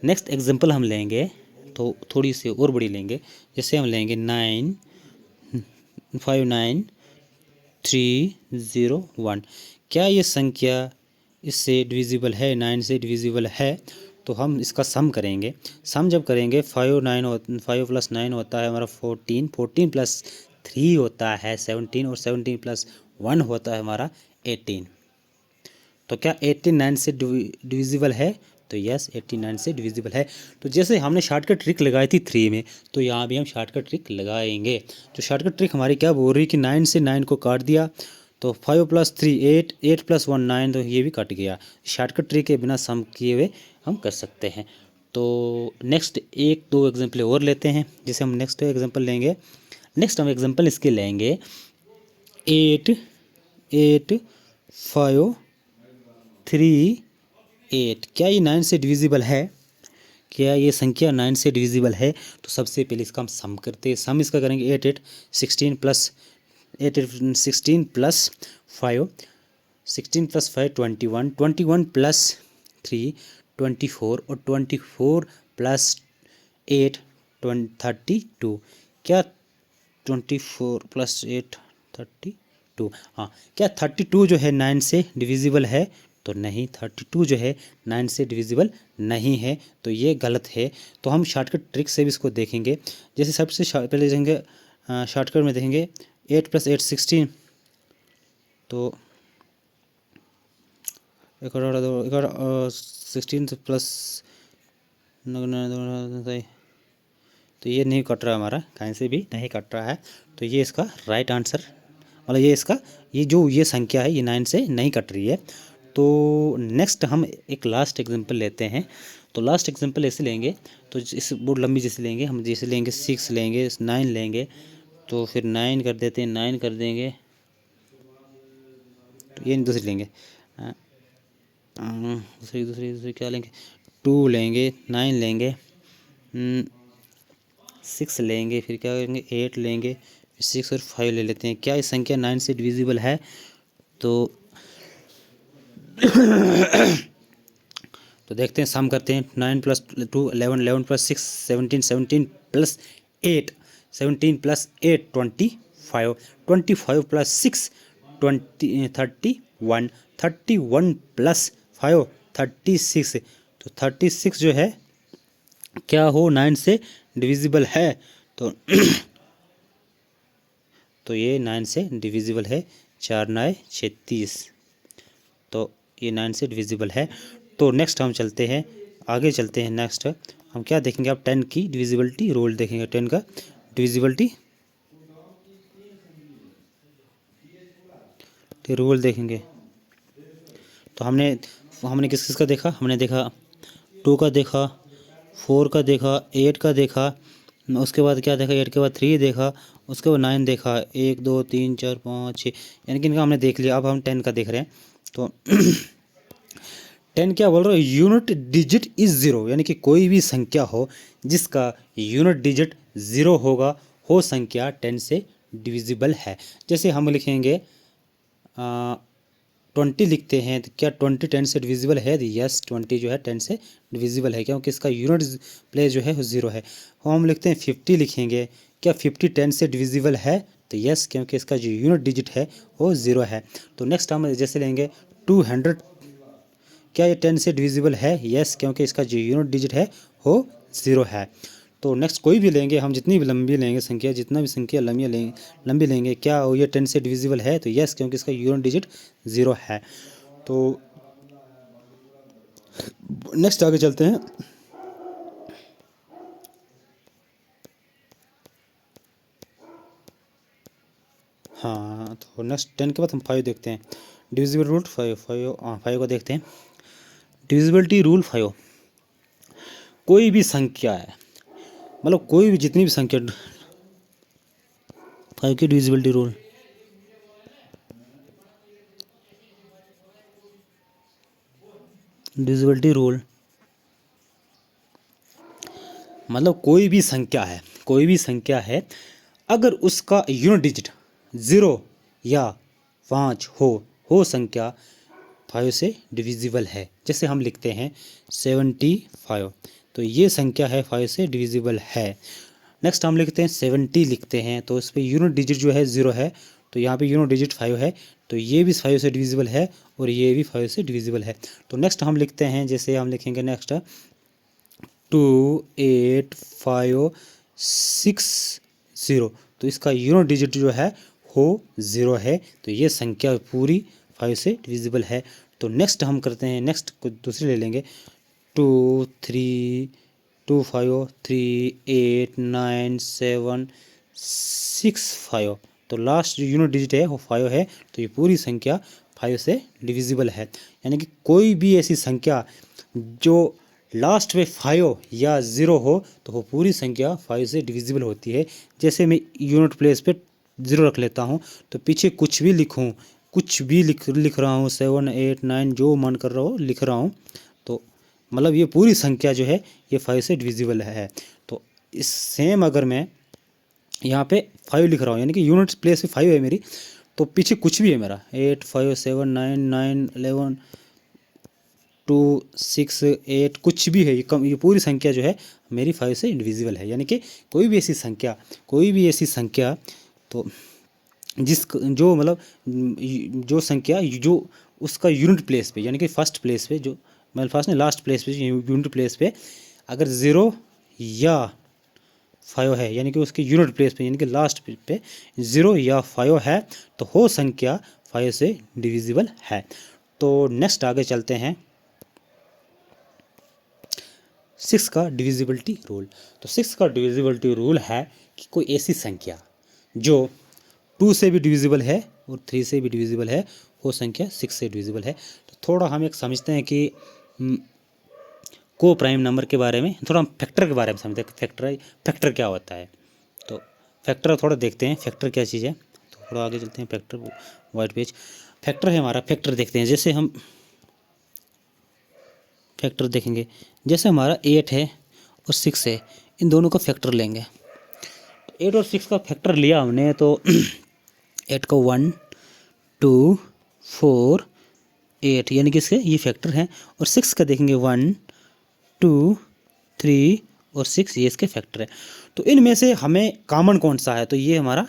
A: नेक्स्ट एग्जांपल हम लेंगे, तो थोड़ी सी और बड़ी लेंगे, जैसे हम लेंगे 9 5 9 3 0 1। क्या ये संख्या इससे डिविजिबल है, 9 से डिविजिबल है? तो हम इसका सम करेंगे। सम जब करेंगे 5 प्लस 9 होता है हमारा 14, 14 प्लस 3 होता है 17, और 17 प्लस 1 होता है हमारा 18। तो क्या 18 9 से डिविजिबल है? तो यस, 89 से डिविजिबल है। तो जैसे हमने शॉर्टकट ट्रिक लगाई थी 3 में, तो यहाँ भी हम शॉर्टकट ट्रिक लगाएंगे। तो शॉर्टकट ट्रिक हमारी क्या बोल रही है कि 9 से 9 को काट दिया, तो 5 प्लस 3 8, 8 प्लस 1 9, तो ये भी कट गया। शॉर्टकट ट्रिक के बिना सम किए हुए हम कर सकते हैं। तो नेक्स्ट 1 2 एग्जाम्पल और लेते हैं, जैसे हम नेक्स्ट एग्जाम्पल लेंगे। नेक्स्ट हम एग्जाम्पल इसके लेंगे 8 8 5 3 8। क्या ये 9 से डिविजिबल है? क्या ये संख्या 9 से डिविजिबल है? तो सबसे पहले इसका हम सम करते हैं। सम इसका करेंगे 8 8 16 प्लस 8 16 प्लस 5 16 प्लस 5 21 21 प्लस 3 24, और 24 प्लस 8 32। क्या 24 प्लस 8 32? हाँ, क्या 32 जो है 9 से डिविजिबल है? तो नहीं, 32 जो है 9 से डिविजिबल नहीं है, तो ये गलत है। तो हम शॉर्टकट ट्रिक से भी इसको देखेंगे। जैसे सबसे पहले देखेंगे, शॉर्टकट में देखेंगे 8 प्लस 8 16, तो 16 प्लस, तो ये नहीं कट रहा, हमारा कहीं से भी नहीं कट रहा है। तो ये इसका राइट आंसर, मतलब ये इसका, ये जो ये संख्या है ये 9 से नहीं कट रही है। तो नेक्स्ट हम एक लास्ट एग्जांपल लेते हैं। तो लास्ट एग्जांपल ऐसे लेंगे, तो इस बहुत लंबी जैसे लेंगे हम, जैसे लेंगे 6 लेंगे 9 लेंगे, तो फिर 9 कर देते हैं, 9 कर देंगे, तो ये दूसरी लेंगे, दूसरी क्या लेंगे, 2 लेंगे, 9 लेंगे, 6 लेंगे, फिर क्या करेंगे 8 लेंगे, 6 और 5 ले लेते हैं। क्या ये संख्या 9 से डिविजिबल है? तो तो देखते हैं, सम करते हैं। 9 plus 2 11, 11 plus 6 17, 17 plus 8 17 plus 8 25, 25 plus 6 20 31, 31 plus 5 36। तो 36 जो है क्या हो 9 से डिविजिबल है? तो तो ये 9 से डिविजिबल है, 4 9 36, तो ये 9 से डिविजिबल है। तो नेक्स्ट हम चलते हैं, आगे चलते हैं। नेक्स्ट हम क्या देखेंगे, अब 10 की डिविजिबिलिटी रूल देखेंगे, 10 का डिविजिबिलिटी रूल देखेंगे। तो हमने किस किस का देखा, हमने देखा 2 का देखा, 4 का देखा, 8 का देखा, उसके बाद क्या देखा, 8 के बाद 3 देखा, उसके बाद 9 देखा, 1 2 3 4 5 6, यानी कि इनका हमने देख लिया। अब हम 10 का देख रहे हैं। तो 10 क्या बोल रहे हो, यूनिट डिजिट इज 0, यानी कि कोई भी संख्या हो जिसका यूनिट डिजिट 0 होगा, हो संख्या 10 से डिविजिबल है। जैसे हम लिखेंगे 20 लिखते हैं, तो क्या 20 10 से डिविजिबल है? यस, 20 जो है 10 से डिविजिबल है, क्योंकि इसका यूनिट प्लेस जो है वो 0 है। हम लिखते हैं 50 लिखेंगे, क्या 50 10 से डिविजिबल है? तो यस, क्योंकि इसका जो यूनिट डिजिट है वो 0 है। तो नेक्स्ट हम जैसे लेंगे 200, क्या ये 10 से डिविजिबल है? यस, क्योंकि इसका जो यूनिट डिजिट है वो 0 है। तो नेक्स्ट कोई भी लेंगे हम, जितनी भी लंबी लेंगे संख्या, जितना भी संख्या लंबी लेंगे, क्या ये 10 से डिविजिबल है? तो यस, क्योंकि इसका यूनिट डिजिट 0 है। तो नेक्स्ट आगे चलते हैं। हाँ, तो नेक्स्ट 10 के बाद हम 5 देखते हैं। डिविजिबल रूल 5 को देखते हैं। डिविजिबिलिटी रूल 5, कोई भी संख्या है, मतलब कोई भी, जितनी भी संख्या, 5 की डिविजिबिलिटी रूल, डिविजिबिलिटी रूल मतलब कोई भी संख्या है, कोई भी संख्या है, अगर उसका यूनिट डिजिट 0 या 5 हो संख्या 5 से डिविजिबल है। जैसे हम लिखते हैं 75, तो ये संख्या है 5 से डिविजिबल है। नेक्स्ट हम लिखते हैं 70, लिखते हैं तो इस पर यूनिट डिजिट जो है 0 है, तो यहाँ पे यूनिट डिजिट 5 है, तो ये भी 5 से डिविजिबल है और ये भी 5 से डिविजिबल है। तो नेक्स्ट हम लिखते हैं, जैसे हम लिखेंगे नेक्स्ट 2, 8, 5, 6, 0, तो इसका यूनिट डिजिट जो है वो 0 है, तो ये संख्या पूरी 5 से डिविजिबल है। तो नेक्स्ट हम करते हैं, नेक्स्ट कुछ दूसरी ले लेंगे 2, 3, 2, 5, 3, 8, 9, 7, 6, 5, तो लास्ट जो यूनिट डिजिट है वो 5 है, तो ये पूरी संख्या 5 से डिविजिबल है। यानी कि कोई भी ऐसी संख्या जो लास्ट में 5 या 0 हो तो वो पूरी संख्या 5 से डिविजिबल होती है। जैसे मैं यूनिट प्लेस पे 0 रख लेता हूँ, तो पीछे कुछ भी लिखूँ, कुछ भी लिख रहा हूँ, 7, 8, 9 जो मन कर रहा हो लिख रहा हूँ, तो मतलब ये पूरी संख्या जो है ये 5 से डिविजिबल है। तो इस सेम अगर मैं यहाँ पे 5 लिख रहा हूँ, यानी कि यूनिट प्लेस पे 5 है मेरी, तो पीछे कुछ भी है मेरा 8, 5, 7, 9, 9, 11, 2, 6, 8 कुछ भी है, ये पूरी संख्या जो है मेरी 5 से डिविजिबल है। यानी कि कोई भी ऐसी संख्या तो जो मतलब जो संख्या जो उसका यूनिट प्लेस पे, यानी कि फर्स्ट प्लेस पे, जो मतलब फर्स्ट नहीं लास्ट प्लेस पे, यूनिट प्लेस पे अगर 0 या 5 है, यानी कि उसके यूनिट प्लेस पे, यानी कि लास्ट पे 0 या 5 है, तो वो संख्या 5 से डिविजिबल है। तो नेक्स्ट आगे चलते हैं 6 का डिविजिबिलिटी रूल। तो 6 का डिविजिबिलिटी रूल है कि कोई ऐसी संख्या जो 2 से भी डिविजिबल है और 3 से भी डिविजिबल है, वो संख्या 6 से डिविजिबल है। तो थोड़ा हम एक समझते हैं कि को प्राइम नंबर के बारे में, थोड़ा हम फैक्टर के बारे में समझते हैं। फैक्टर क्या होता है, तो फैक्टर थोड़ा देखते हैं, फैक्टर क्या चीज़ है। तो थोड़ा आगे चलते हैं, फैक्टर वाइट पेज, फैक्टर है हमारा, फैक्टर देखते हैं। जैसे हम फैक्टर देखेंगे, जैसे हमारा 8 है और 6 है, इन दोनों का फैक्टर लेंगे। 8 और 6 का फैक्टर लिया हमने, तो 8 का 1, 2, 4, 8, यानी कि इसके ये फैक्टर हैं। और 6 का देखेंगे 1, 2, 3 और 6, ये इसके फैक्टर है। तो इनमें से हमें कॉमन कौन सा है, तो ये हमारा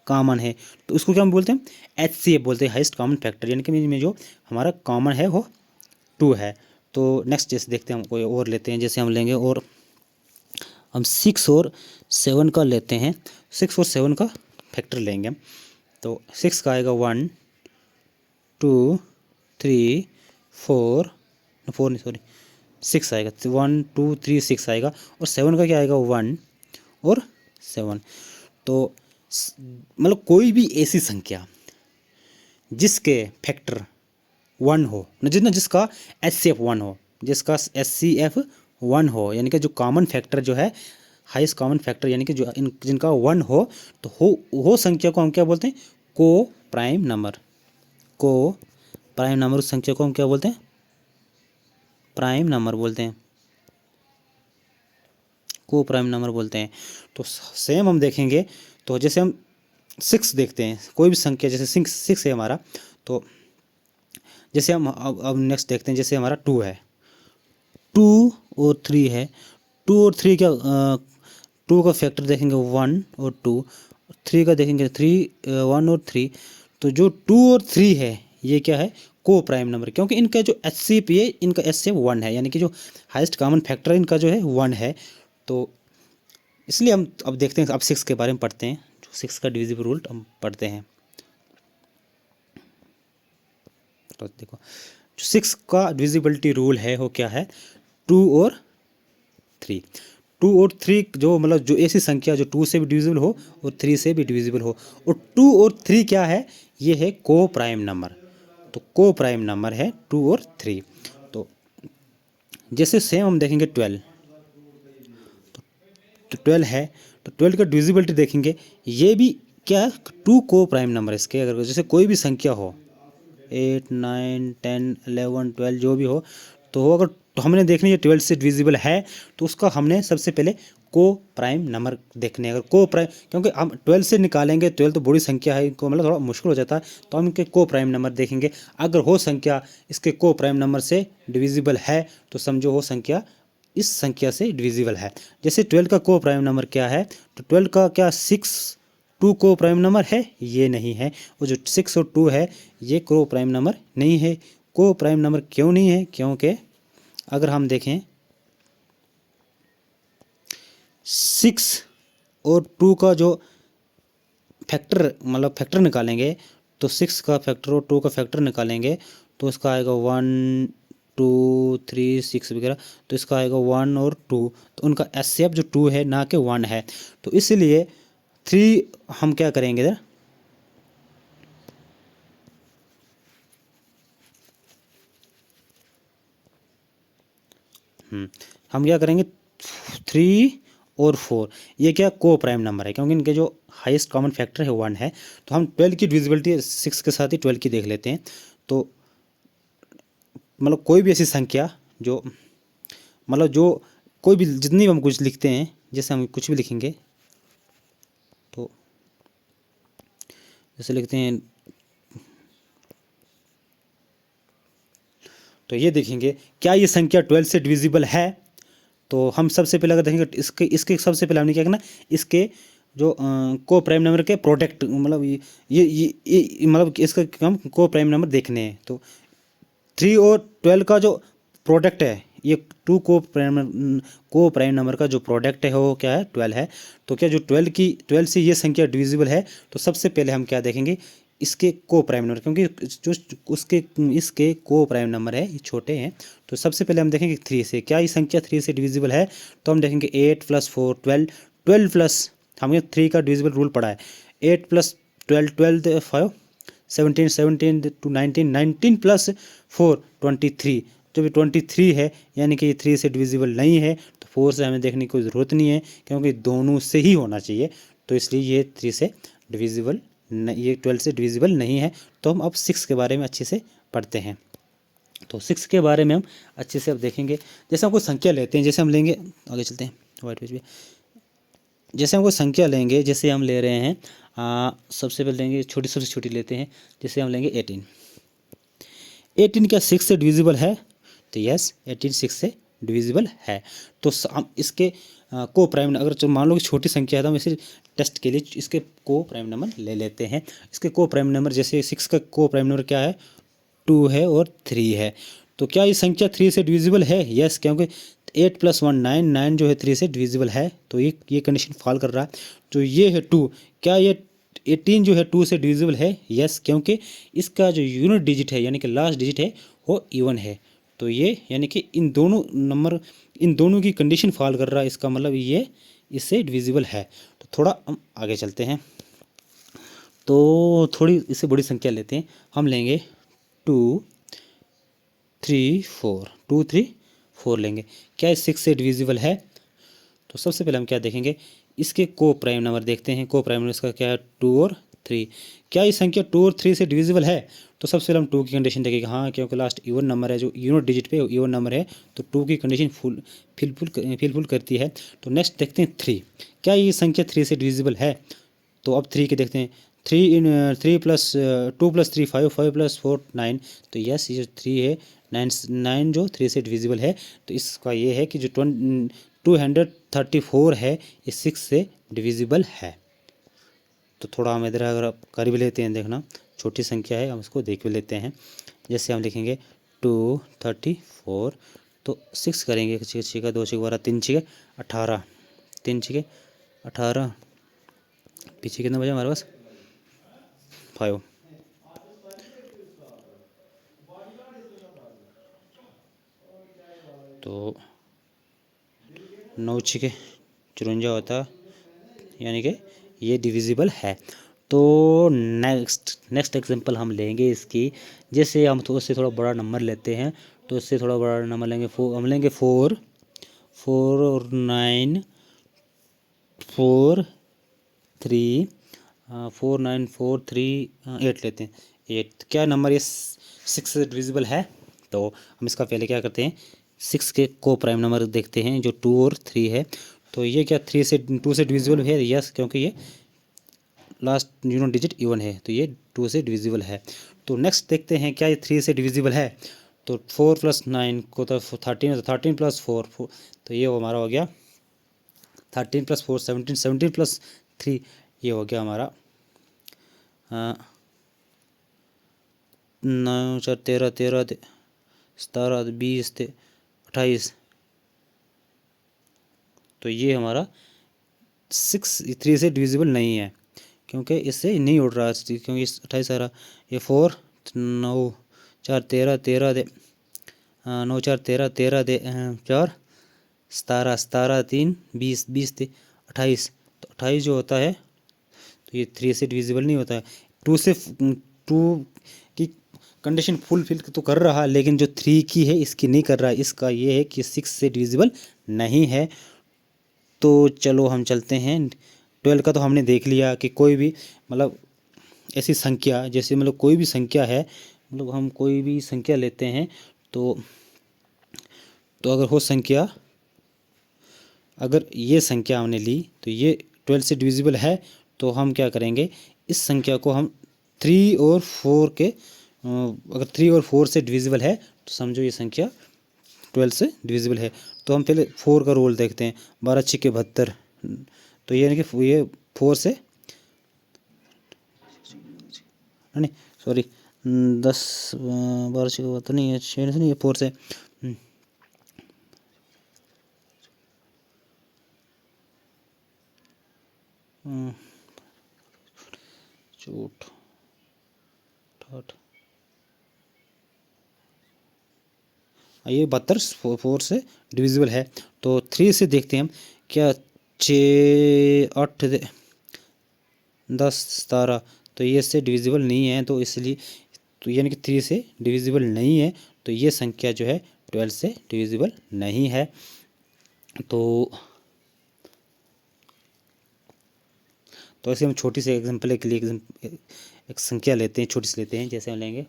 A: कॉमन है, तो उसको क्या हम बोलते हैं, HCF बोलते हैं, हाईएस्ट कॉमन फैक्टर, यानी कि में जो हमारा कॉमन है वो 2 है। तो नेक्स्ट जैसे देखते हैं, हम कोई और लेते हैं, जैसे हम लेंगे और हम 6 और 7 का लेते हैं, 6 और 7 का फैक्टर लेंगे। तो 6 का आएगा 1, 2, 3, 4 नहीं सॉरी 6 आएगा, 1, 2, 3, 6 आएगा। और 7 का क्या आएगा, 1 और 7। तो मतलब कोई भी ऐसी संख्या जिसके फैक्टर 1 हो, जिसका HCF 1 हो, जिसका HCF 1 हो, यानी कि जो कॉमन फैक्टर जो है, हाईएस्ट कॉमन फैक्टर, यानी कि जो जिनका 1 हो, तो वो संख्या को हम क्या बोलते हैं, को प्राइम नंबर। को प्राइम नंबर, उस संख्या को हम क्या बोलते हैं, प्राइम नंबर बोलते हैं, को प्राइम नंबर बोलते हैं। तो सेम हम देखेंगे, तो जैसे हम 6 देखते हैं, कोई भी संख्या जैसे 6 है हमारा, तो जैसे हम अब नेक्स्ट देखते हैं, जैसे हमारा 2 है, 2 और 3 है, 2 और 3 क्या 2 का फैक्टर देखेंगे 1 और 2, थ्री का देखेंगे, थ्री, वन और थ्री, तो जो टू और थ्री है ये क्या है, को प्राइम नंबर, क्योंकि इनका जो एच सी पी है, इनका एच सी वन है, यानी कि जो हाईएस्ट कॉमन फैक्टर इनका जो है वन है। तो इसलिए हम अब देखते हैं, अब सिक्स के बारे में पढ़ते हैं, जो सिक्स का डिविजिबल रूल हम पढ़ते हैं। तो देखो, जो सिक्स का डिविजिबिलिटी रूल है वो क्या है, टू और थ्री। टू और थ्री जो मतलब जो ऐसी संख्या जो टू से भी डिविजिबल हो और थ्री से भी डिविजिबल हो, और टू और थ्री क्या है, ये है को प्राइम नंबर। तो को प्राइम नंबर है टू और थ्री। तो जैसे सेम हम देखेंगे ट्वेल्व, तो ट्वेल्व है, तो ट्वेल्व का डिविजिबिलिटी देखेंगे, ये भी क्या है, टू को प्राइम नंबर। इसके अगर जैसे कोई भी संख्या हो, 8, 9, 10, 11, 12 जो भी हो, तो वो अगर तो हमने देखनी है 12 से डिविजिबल है, तो उसका हमने सबसे पहले को प्राइम नंबर देखने हैं। अगर को प्राइम, क्योंकि हम 12 से निकालेंगे, 12 तो बड़ी संख्या है, इनको मतलब थोड़ा मुश्किल हो जाता है, तो हम इनके को प्राइम नंबर देखेंगे। अगर हो संख्या इसके को प्राइम नंबर से डिविजिबल है, तो समझो वो संख्या इस संख्या से डिविजिबल है। जैसे 12 का को प्राइम नंबर क्या है, तो 12 का क्या 6 टू को प्राइम नंबर है, ये नहीं है। वो जो 6 और 2 है ये को प्राइम नंबर नहीं है। को प्राइम नंबर क्यों नहीं है, क्योंकि अगर हम देखें 6 और 2 का जो फैक्टर मतलब फैक्टर निकालेंगे, तो 6 का फैक्टर और 2 का फैक्टर निकालेंगे, तो इसका आएगा 1, 2, 3, 6 वगैरह, तो इसका आएगा 1 और 2। तो उनका एस सी एफ जो 2 है ना कि 1 है, तो इसलिए 3 हम क्या करेंगे इधर, हम क्या करेंगे 3 और 4, ये क्या को प्राइम नंबर है, क्योंकि इनके जो हाईएस्ट कॉमन फैक्टर है 1 है। तो हम 12 की डिविजिबिलिटी 6 के साथ ही 12 की देख लेते हैं। तो मतलब कोई भी ऐसी संख्या जो मतलब जो कोई भी जितनी भी हम कुछ लिखते हैं, जैसे हम कुछ भी लिखेंगे, तो जैसे लिखते हैं, तो ये देखेंगे क्या ये संख्या 12 से डिविजिबल है। तो हम सबसे पहले अगर देखेंगे इसके इसके सबसे पहले हमने क्या करना, इसके जो को प्राइम नंबर के प्रोडक्ट मतलब ये मतलब इसका हम को प्राइम नंबर देखने हैं। तो 3 और 12 का जो प्रोडक्ट है, ये टू को प्राइम नंबर का जो प्रोडक्ट है वो क्या है, 12 है। तो क्या जो 12 से ये संख्या डिविजिबल है, तो सबसे पहले हम क्या देखेंगे, इसके को प्राइम नंबर, क्योंकि जो उसके इसके को प्राइम नंबर है ये छोटे हैं। तो सबसे पहले हम देखेंगे 3 से, क्या ये संख्या 3 से डिविजिबल है, तो हम देखेंगे 8 + 4 12, 12 प्लस हमने 3 का डिविजिबल रूल पढ़ा है, 8 + 12 12 5 17 17 to 19 19 + 4 23, जो भी 23 है, यानी कि ये 3 से डिविजिबल नहीं है। तो 4 से हमें देखने की कोई ज़रूरत नहीं है, क्योंकि दोनों से ही होना चाहिए। तो इसलिए ये 3 से डिविजिबल ये 12 से डिविजिबल नहीं है। तो हम अब 6 के बारे में अच्छे से पढ़ते हैं। तो 6 के बारे में हम अच्छे से अब देखेंगे। जैसे हम कोई संख्या लेते हैं, जैसे हम लेंगे, आगे चलते हैं वाइट पेज पे, जैसे हम कोई संख्या लेंगे, जैसे हम ले रहे हैं सबसे पहले लेंगे छोटी, सबसे छोटी लेते हैं, जैसे हम लेंगे 18। 18 क्या 6 से डिविजिबल है, तो यस 18 6 से डिविजिबल है। तो हम इसके को प्राइम, अगर मान लो कि छोटी संख्या है तो हम इसे टेस्ट के लिए इसके को प्राइम नंबर ले लेते हैं। इसके को प्राइम नंबर, जैसे 6 का को प्राइम नंबर क्या है, 2 है और 3 है। तो क्या ये संख्या 3 से डिविजिबल है, यस, क्योंकि 8 + 1 9 9 जो है 3 से डिविजिबल है। तो ये कंडीशन फॉल कर रहा है। तो ये है 2, क्या ये 18 जो है 2 से डिविजिबल है, यस, क्योंकि इसका जो यूनिट डिजिट है यानी कि लास्ट डिजिट है वो इवन है। तो ये यानी कि इन दोनों की कंडीशन फॉल कर रहा है, इसका मतलब ये इससे डिविजिबल है। तो थोड़ा हम आगे चलते हैं, तो थोड़ी इससे बड़ी संख्या लेते हैं, हम लेंगे 2 3 4 2 3 4 लेंगे। क्या ये 6 से डिविजिबल है, तो सबसे पहले हम क्या देखेंगे, इसके को प्राइम नंबर देखते हैं। को प्राइम नंबर इसका क्या है, 2 और 3। क्या ये संख्या 2 और 3 से डिविजिबल है, तो सबसे पहले हम 2 की कंडीशन देखेंगे, हाँ, क्योंकि लास्ट इवन नंबर है, जो यूनिट डिजिट पे इवन नंबर है, तो 2 की कंडीशन फिलफुल करती है। तो नेक्स्ट देखते हैं 3, क्या ये संख्या 3 से डिविजिबल है, तो अब 3 के देखते हैं। 3 + 2 + 3 5 5 + 4 9, तो यस ये जो 3 है 9 जो 3 से डिविजिबल है। तो इसका ये है कि जो 234 है ये 6 से डिविजिबल है। तो थोड़ा हम इधर अगर आप कर भी लेते हैं, देखना छोटी संख्या है, हम इसको देख भी लेते हैं। जैसे हम लिखेंगे 234, तो 6 करेंगे, 6 6 2 6 12, 3 6 18, 3 6 18, पीछे कितना बचा हमारे पास 5, तो 9 6 54 होता, यानी कि ये डिविजिबल है। तो नेक्स्ट एग्जांपल हम लेंगे इसकी। जैसे हम तो उससे थोड़ा बड़ा नंबर लेते हैं, तो इससे थोड़ा बड़ा नंबर लेंगे, हम लेंगे 4 और 9 4 3 4 9 4 3 8 लेते हैं, 8। क्या नंबर ये 6 से डिविजिबल है? तो हम इसका पहले क्या करते हैं, 6 के को प्राइम नंबर देखते हैं, जो 2 और 3 है। तो ये क्या 2 से डिविजिबल है? यस, क्योंकि ये लास्ट डिजिट इवन है, तो ये 2 से डिविजिबल है। तो नेक्स्ट देखते हैं क्या ये 3 से डिविजिबल है। तो 4 + 9 को तो 13 है, तो 13 + 4, तो ये हमारा हो गया 13 + 4 17, 17 + 3 ये हो गया हमारा 9 4 13 13 17 20 28। तो ये हमारा 6 3 से डिविजिबल नहीं है, क्योंकि इससे नहीं उड़ रहा, क्योंकि इस 28 आ रहा। ये 4 9 4 13 13 दे 9 4 13 13 दे 4 17 17 3 20 20 थे 28। तो 28 जो होता है, तो ये 3 से डिविजिबल नहीं होता है। 2 की कंडीशन फुलफिल तो कर रहा है, लेकिन जो 3 की है इसकी नहीं कर रहा है। इसका ये है कि 6 से डिविजिबल नहीं है। तो चलो हम चलते हैं 12 का। तो हमने देख लिया कि कोई भी मतलब ऐसी संख्या, जैसे मतलब कोई भी संख्या है, मतलब हम कोई भी संख्या लेते हैं, तो अगर वो संख्या, अगर ये संख्या हमने ली तो ये 12 से डिविजिबल है, तो हम क्या करेंगे, इस संख्या को हम 3 और 4 के अगर 3 और 4 से डिविजिबल है, तो समझो ये संख्या 12 से डिविजिबल है। तो हम पहले 4 का रोल देखते हैं, 12 6 72। तो ये यानी कि ये 4 से नहीं, सॉरी 10 12 6 72 नहीं है, 6 से नहीं है, 4 से चोट 8, ये 72 4 से डिविजिबल है। तो 3 से देखते हैं हम, क्या 6 8 10 17, तो ये से डिविजिबल नहीं है, तो इसलिए तो यानी कि 3 से डिविजिबल नहीं है, तो ये संख्या जो है 12 से डिविजिबल नहीं है। तो ऐसे हम छोटी सी एग्जांपल के लिए एक संख्या लेते हैं, छोटी सी लेते हैं। जैसे हम लेंगे,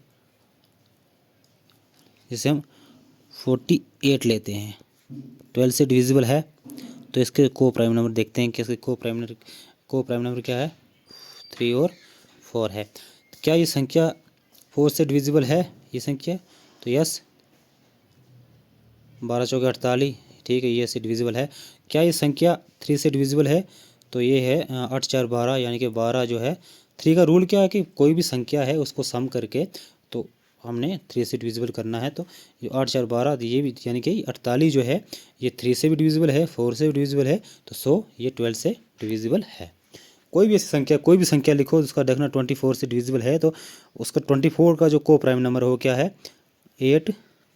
A: जैसे हम 48 लेते हैं, 12 से डिविजिबल है, तो इसके को प्राइम नंबर देखते हैं कि इसके को प्राइम नंबर क्या है, 3 और 4 है। तो क्या ये संख्या 4 से डिविजिबल है ये संख्या? तो यस, 12 चौके 48, ठीक है, ये से डिविजिबल है। क्या ये संख्या 3 से डिविजिबल है? तो ये है 8 4 12, यानी कि 12 जो है 3 का रूल क्या है कि कोई भी संख्या है उसको सम करके तो हमने 3 से डिविजिबल करना है। तो ये 8 4 12, ये भी यानी कि 48 जो है ये 3 से भी डिविजिबल है, 4 से भी डिविजिबल है, तो सो ये 12 से डिविजिबल है। कोई भी ऐसी संख्या, कोई भी संख्या लिखो उसका देखना 24 से डिविजिबल है, तो उसका 24 का जो को प्राइम नंबर हो क्या है, 8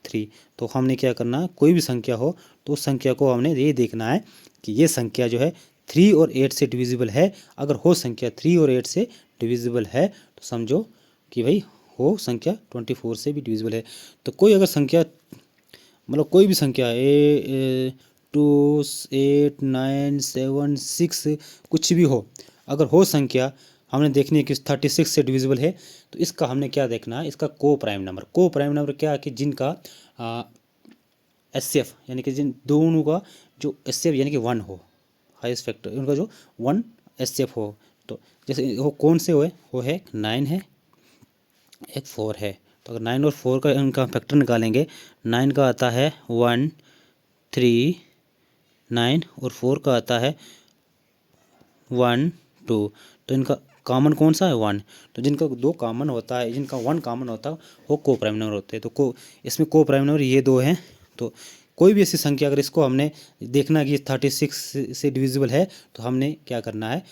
A: 3। तो हमने क्या करना है, कोई भी संख्या हो तो उस संख्या को हमने ये देखना है कि ये संख्या जो है 3 और 8 से डिविजिबल है। अगर हो संख्या 3 और 8 से डिविजिबल है, तो समझो कि भाई हो संख्या 24 से भी डिविजिबल है। तो कोई अगर संख्या, मतलब कोई भी संख्या 2 8 9 7 6 कुछ भी हो, अगर हो संख्या हमने देखनी है कि 36 से डिविजिबल है, तो इसका हमने क्या देखना है, इसका को प्राइम नंबर क्या है कि जिनका एचसीएफ यानी कि जिन दोनों का जो एचसीएफ यानी कि 1 हो, हाईएस्ट फैक्टर उनका जो 1 एचसीएफ हो। तो जैसे वो कौन से वो है 9 है, एक 4 है। तो अगर 9 और 4 का इनका फैक्टर निकालेंगे, 9 का आता है 1 3 9 और 4 का आता है 1 2। तो इनका कॉमन कौन सा है 1। तो जिनका 2 कॉमन होता है, जिनका 1 कॉमन होता है वो को प्राइम नंबर होते हैं। तो इसमें को प्राइम नंबर ये 2 हैं। तो कोई भी ऐसी संख्या अगर इसको हमने देखना कि 36 से डिविजिबल है तो हमने क्या करना है,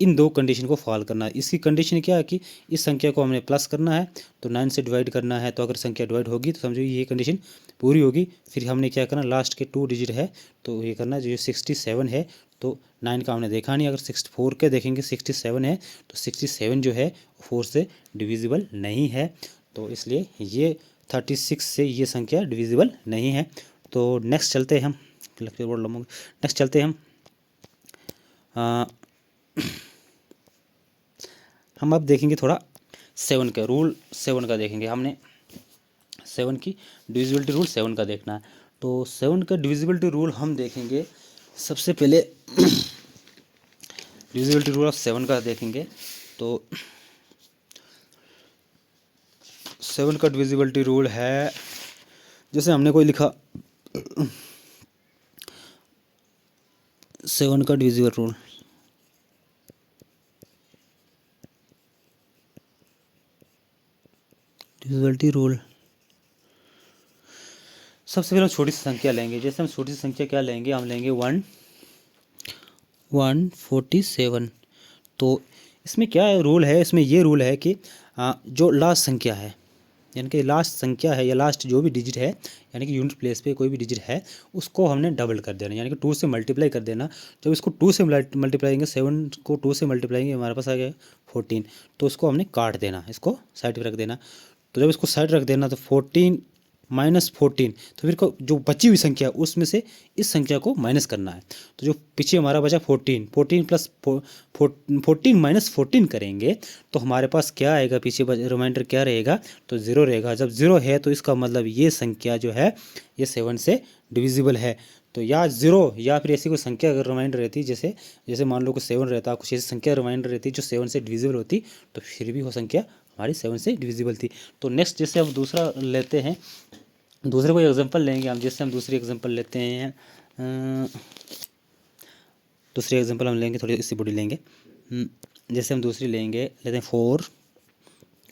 A: इन 2 कंडीशन को फॉलो करना है। इसकी कंडीशन क्या है कि इस संख्या को हमने प्लस करना है तो 9 से डिवाइड करना है। तो अगर संख्या डिवाइड होगी तो समझो ये कंडीशन पूरी होगी। फिर हमने क्या करना, लास्ट के 2 डिजिट है तो ये करना, जो 67 है तो 9 का हमने देखा नहीं, अगर 64 के देखेंगे 67 है तो 67 जो है 4 से डिविजिबल नहीं है। तो इसलिए ये 36 से ये संख्या डिविजिबल नहीं है। तो नेक्स्ट चलते हैं हम, नेक्स्ट चलते हैं हम अब देखेंगे थोड़ा 7 का रूल, 7 का देखेंगे हमने। 7 की डिविजिबिलिटी रूल 7 का देखना है। तो 7 का डिविजिबिलिटी रूल हम देखेंगे सबसे पहले डिविजिबिलिटी रूल ऑफ 7 का देखेंगे। तो 7 का डिविजिबिलिटी रूल है, जैसे हमने कोई लिखा 7 का डिविजिबल रूल, डिविजिबिलिटी रूल सबसे पहले हम छोटी सी संख्या लेंगे। जैसे हम छोटी सी संख्या क्या लेंगे, हम लेंगे 147। तो इसमें क्या रूल है, इसमें ये रूल है कि जो लास्ट संख्या है, यानी कि लास्ट संख्या है या लास्ट जो भी डिजिट है, यानी कि यूनिट प्लेस पे कोई भी डिजिट है उसको हमने डबल कर देना, यानी कि 2 से मल्टीप्लाई कर देना। जब इसको 2 से मल्टीप्लाई करेंगे, 7 को 2 से मल्टीप्लाई करेंगे हमारे पास आ गया 14। तो उसको हमने काट देना, इसको साइड पर रख देना। तो जब इसको साइड रख देना तो 14 -14, तो फिर को जो बची हुई संख्या उसमें से इस संख्या को माइनस करना है। तो जो पीछे हमारा बचा 14 प्लस 14 - 14 करेंगे तो हमारे पास क्या आएगा, पीछे रिमाइंडर क्या रहेगा, तो 0 रहेगा। जब 0 है तो इसका मतलब ये संख्या जो है ये 7 से डिविजिबल है। तो या 0 या फिर ऐसी कोई संख्या अगर रिमाइंडर रहती, जैसे जैसे मान लो कि 7 रहता, कुछ ऐसी संख्या रिमाइंडर रहती जो 7 से डिविजिबल होती, तो फिर भी वो संख्या हमारी 7 से डिविजिबल थी। तो नेक्स्ट जैसे हम दूसरा लेते हैं, दूसरे कोई एग्जांपल लेंगे हम। जैसे हम दूसरी एग्जांपल लेते हैं, दूसरी एग्जांपल हम लेंगे, थोड़ी इससे बड़ी लेंगे। जैसे हम दूसरी लेते हैं 4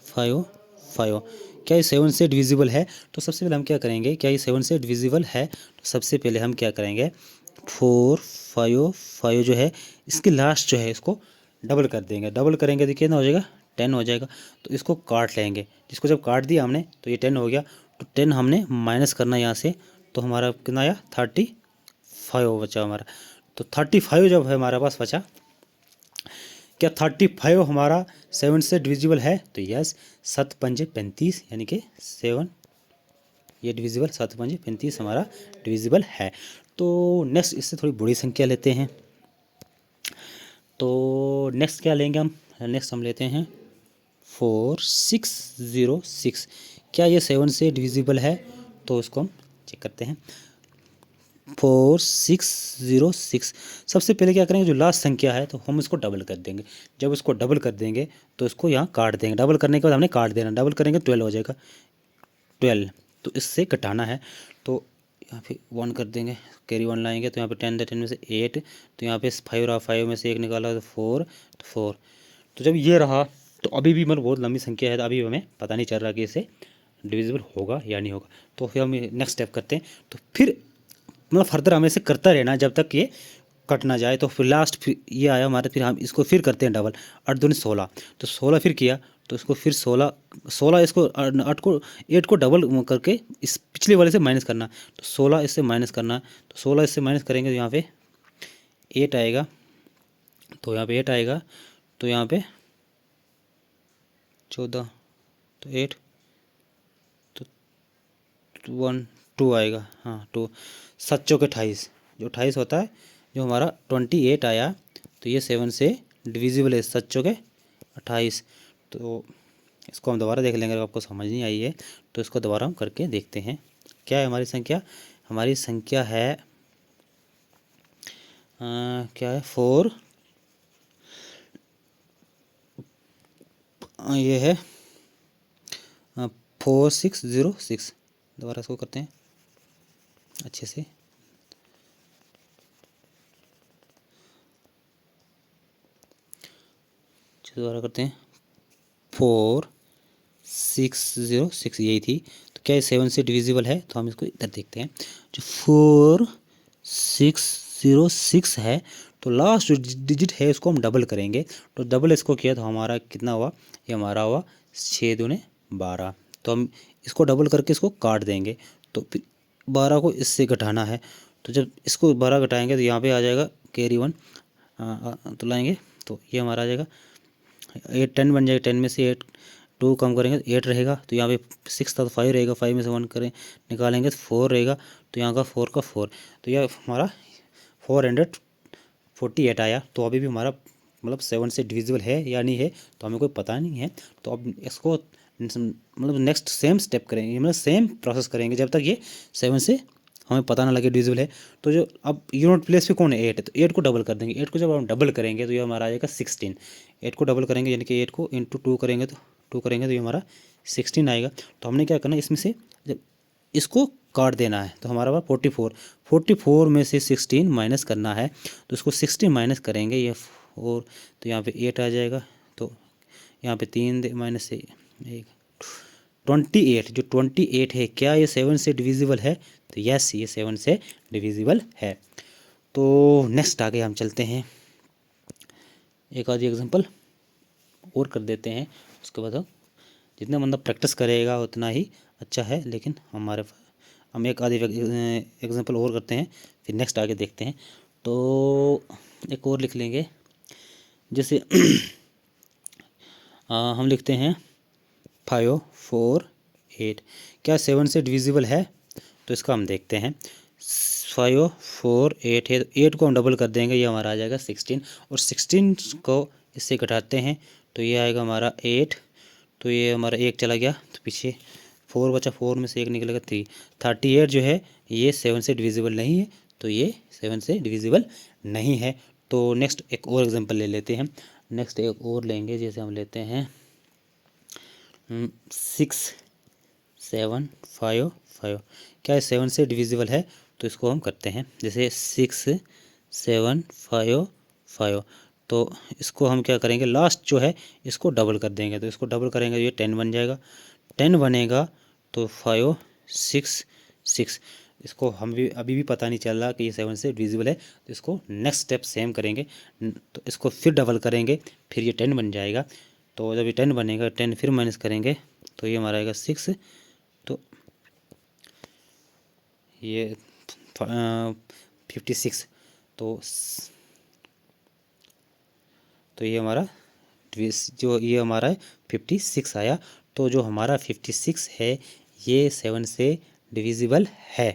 A: 5 5। क्या ये 7 से डिविजिबल है? तो सबसे पहले हम क्या करेंगे, क्या ये 7 से डिविजिबल है? तो सबसे पहले हम क्या करेंगे, 4 5 5 जो है इसकी लास्ट जो है इसको डबल कर देंगे। डबल करेंगे तो कितना हो जाएगा, 10 हो जाएगा। तो इसको काट लेंगे, जिसको जब काट दिया हमने तो ये 10 हो गया। तो 10 हमने माइनस करना यहाँ से, तो हमारा कितना आया, 35 बचा हमारा। तो 35 जब है हमारे पास बचा, क्या 35 हमारा 7 से डिविजिबल है? तो यस, 7 पंजे 35, यानी कि 7 ये डिविजिबल, 7 पंजे 35 हमारा डिविजिबल है। तो नेक्स्ट इससे थोड़ी बड़ी संख्या लेते हैं। तो नेक्स्ट क्या लेंगे हम, नेक्स्ट हम लेते हैं 4606। क्या ये 7 से डिविजिबल है? तो उसको हम चेक करते हैं। 4606, सबसे पहले क्या करेंगे, जो लास्ट संख्या है तो हम इसको डबल कर देंगे। जब इसको डबल कर देंगे तो इसको यहाँ काट देंगे। डबल करने के बाद हमने काट देना, डबल करेंगे 12 हो जाएगा, 12। तो इससे घटाना है तो यहाँ पे 1 कर देंगे, कैरी 1 लाएंगे तो यहाँ पे 10 10 में से 8, तो यहाँ पे 5 रहा, 5 में से 1 निकाला तो 4, तो 4। तो जब ये रहा तो अभी भी मतलब बहुत लंबी संख्या है, तो अभी हमें पता नहीं चल रहा कि इसे डिविजिबल होगा या नहीं होगा। तो फिर हम नेक्स्ट स्टेप करते हैं। तो फिर मतलब फर्दर हमें इसे करता रहना है जब तक ये कट ना जाए। तो फिर लास्ट फिर ये आया हमारे, फिर हम इसको फिर करते हैं डबल, 8 दूनी 16। तो 16 फिर किया तो इसको फिर 16 इसको 8 को डबल करके इस पिछले वाले से माइनस करना। तो 16 इससे माइनस करना, तो 16 इससे माइनस करेंगे तो यहाँ पे 8 आएगा, तो यहाँ पे 8 आएगा, तो यहाँ पे 14, तो 8, तो 1 2 आएगा, हाँ 2, 7 चौके 28, जो 28 होता है, जो हमारा 28 आया। तो ये 7 से डिविजिबल है, 7 चौके 28। तो इसको हम दोबारा देख लेंगे, अगर आपको समझ नहीं आई है तो इसको दोबारा हम करके देखते हैं। क्या है हमारी संख्या, हमारी संख्या है क्या है 4, ये है 4606। दोबारा इसको करते हैं अच्छे से। चलो दोबारा करते हैं, 4606 यही थी। तो क्या ये 7 से डिविजिबल है? तो हम इसको इधर देखते हैं, जो 4606 है तो लास्ट जो डिजिट है उसको हम डबल करेंगे। तो डबल इसको किया तो हमारा कितना हुआ? ये हमारा हुआ 6 दूने 12। तो हम इसको डबल करके इसको काट देंगे, तो फिर 12 को इससे घटाना है। तो जब इसको 12 घटाएंगे तो यहाँ पे आ जाएगा कैरी 1, तो लाएंगे तो ये हमारा आ जाएगा 8 10 बन जाएगा। 10 में से 8 2 कम करेंगे तो 8 रहेगा। तो यहाँ पे 6 था तो 5 रहेगा, 5 में से 1 करें निकालेंगे तो 4 रहेगा। तो यहाँ का 4 का 4, तो यह हमारा 448 आया। तो अभी भी हमारा मतलब 7 से डिविजिबल है या नहीं है तो हमें कोई पता नहीं है। तो अब इसको मतलब नेक्स्ट सेम स्टेप करेंगे, मतलब सेम प्रोसेस करेंगे जब तक ये 7 से हमें पता ना लगे डिविजिबल है। तो जो अब यूनिट प्लेस पे कौन है? 8 है, तो 8 को डबल कर देंगे। 8 को जब हम डबल करेंगे तो ये हमारा आ जाएगा 16। 8 को डबल करेंगे यानी कि 8 को इंटू 2 करेंगे तो 2 करेंगे तो ये हमारा 16 आएगा। तो हमने क्या करना है, इसमें से जब इसको काट देना है तो हमारा 44 में से 16 माइनस करना है। तो इसको 16 माइनस करेंगे, ये 4 तो यहाँ पे 8 आ जाएगा। तो यहाँ पे 3 माइनस से 1 28, जो 28 है क्या ये 7 से डिविजिबल है? तो यस, ये 7 से डिविजिबल है। तो नेक्स्ट आगे हम चलते हैं, एक आधी एग्जांपल और कर देते हैं, उसके बाद जितना बंदा प्रैक्टिस करेगा उतना ही अच्छा है। लेकिन हम एक आधी एग्जांपल और करते हैं, फिर नेक्स्ट आगे देखते हैं। तो एक और लिख लेंगे, जैसे हम लिखते हैं 5 4 8, क्या 7 से डिविजिबल है? तो इसका हम देखते हैं। 5 4 8 है, तो 8 को हम डबल कर देंगे, ये हमारा आ जाएगा 16। और 16 को इससे घटाते हैं तो ये आएगा हमारा 8। तो ये हमारा 1 चला गया तो पीछे 4 बचा, 4 में से 1 निकलेगा 3। 38 जो है ये 7 से डिविजिबल नहीं है, तो ये 7 से डिविजिबल नहीं है। तो नेक्स्ट एक और एग्जांपल ले लेते हैं। नेक्स्ट एक और लेंगे, जैसे हम लेते हैं 6 7 5 5, क्या 7 से डिविजिबल है? तो इसको हम करते हैं, जैसे 6 7 5 5। तो इसको हम क्या करेंगे, लास्ट जो है इसको डबल कर देंगे। तो इसको डबल करेंगे तो ये 10 बन जाएगा। 10 बनेगा तो 5 6 6। इसको हम भी अभी भी पता नहीं चल रहा कि ये 7 से डिविजिबल है। तो इसको नेक्स्ट स्टेप सेम करेंगे, तो इसको फिर डबल करेंगे, फिर ये 10 बन जाएगा। तो जब ये 10 बनेगा, 10 फिर माइनस करेंगे तो ये हमारा आएगा 6। तो ये 56। तो ये हमारा जो ये हमारा 56 आया। तो जो हमारा 56 है ये 7 से डिविजिबल है,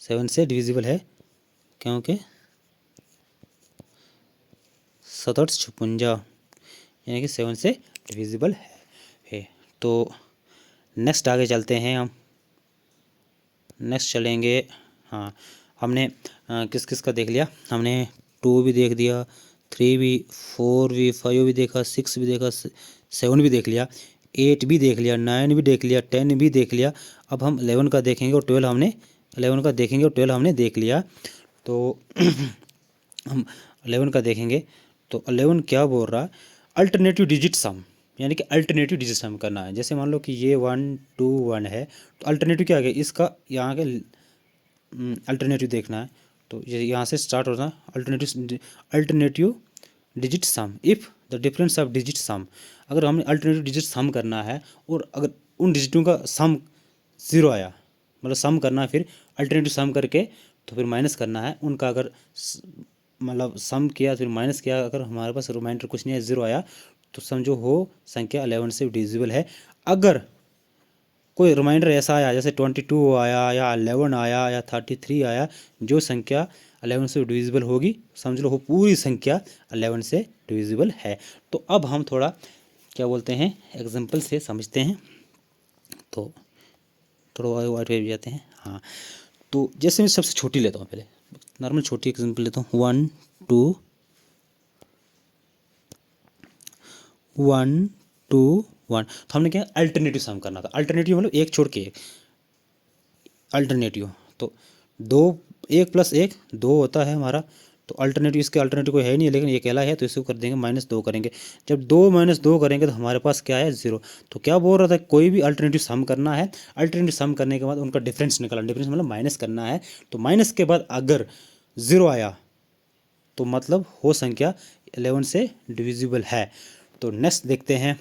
A: 7 से डिविजिबल है, क्योंकि 7 56 यानी कि 7 से डिविजिबल है। तो नेक्स्ट आगे चलते हैं हम, नेक्स्ट चलेंगे। हाँ, हमने किस किस का देख लिया, हमने 2 भी देख दिया, 3 भी, 4 भी, 5 भी देखा, 6 भी देखा, 7 भी देख लिया, 8 भी देख लिया, 9 भी देख लिया, 10 भी देख लिया। अब हम 11 का देखेंगे और 12 हमने 11 का देखेंगे और 12 हमने देख लिया। तो हम 11 का देखेंगे तो 11 क्या बोल रहा है, अल्टरनेटिव डिजिट सम, यानी कि अल्टरनेटिव डिजिट सम करना है। जैसे मान लो कि ये 1 2 1 है, तो अल्टरनेटिव क्या है, इसका यहाँ के अल्टरनेटिव देखना है। तो यहाँ से स्टार्ट होना, alternative digit some if the difference of digit सम। अगर हमने अल्टरनेटिव डिजिट सम करना है और अगर उन डिजिटों का सम 0 आया, मतलब सम करना है, फिर अल्टरनेटिव सम करके तो फिर माइनस करना है उनका। अगर मतलब सम किया फिर माइनस किया, अगर हमारे पास रिमाइंडर कुछ नहीं है, 0 आया, तो समझो हो संख्या 11 से डिविजिबल है। अगर कोई रिमाइंडर ऐसा आया जैसे 22 आया या 11 आया या 33 आया, जो संख्या 11 से डिविजिबल होगी समझ लो वो पूरी संख्या 11 से डिविजिबल है। तो अब हम थोड़ा क्या बोलते हैं एग्जांपल से समझते हैं, तो थोड़ा वाइट पे भी जाते हैं। हाँ, तो जैसे मैं सबसे छोटी लेता हूँ, पहले नॉर्मल छोटी एग्जांपल लेता हूँ, 1 2 1 2 1। तो हमने क्या अल्टरनेटिव सम करना था, अल्टरनेटिव मतलब एक छोड़ के एक अल्टरनेटिव। तो 2 1 + 1 2 होता है हमारा, तो अल्टरनेटिव, इसके अल्टरनेटिव कोई है नहीं, लेकिन ये अकेला है तो इसको कर देंगे -2 करेंगे। जब 2 - 2 करेंगे तो हमारे पास क्या है 0। तो क्या बोल रहा था, कोई भी अल्टरनेटिव सम करना है, अल्टरनेटिव सम करने के बाद उनका डिफरेंस निकालना, डिफरेंस मतलब माइनस करना है। तो माइनस के बाद अगर 0 आया तो मतलब वो संख्या 11 से डिविजिबल है। तो नेक्स्ट देखते हैं,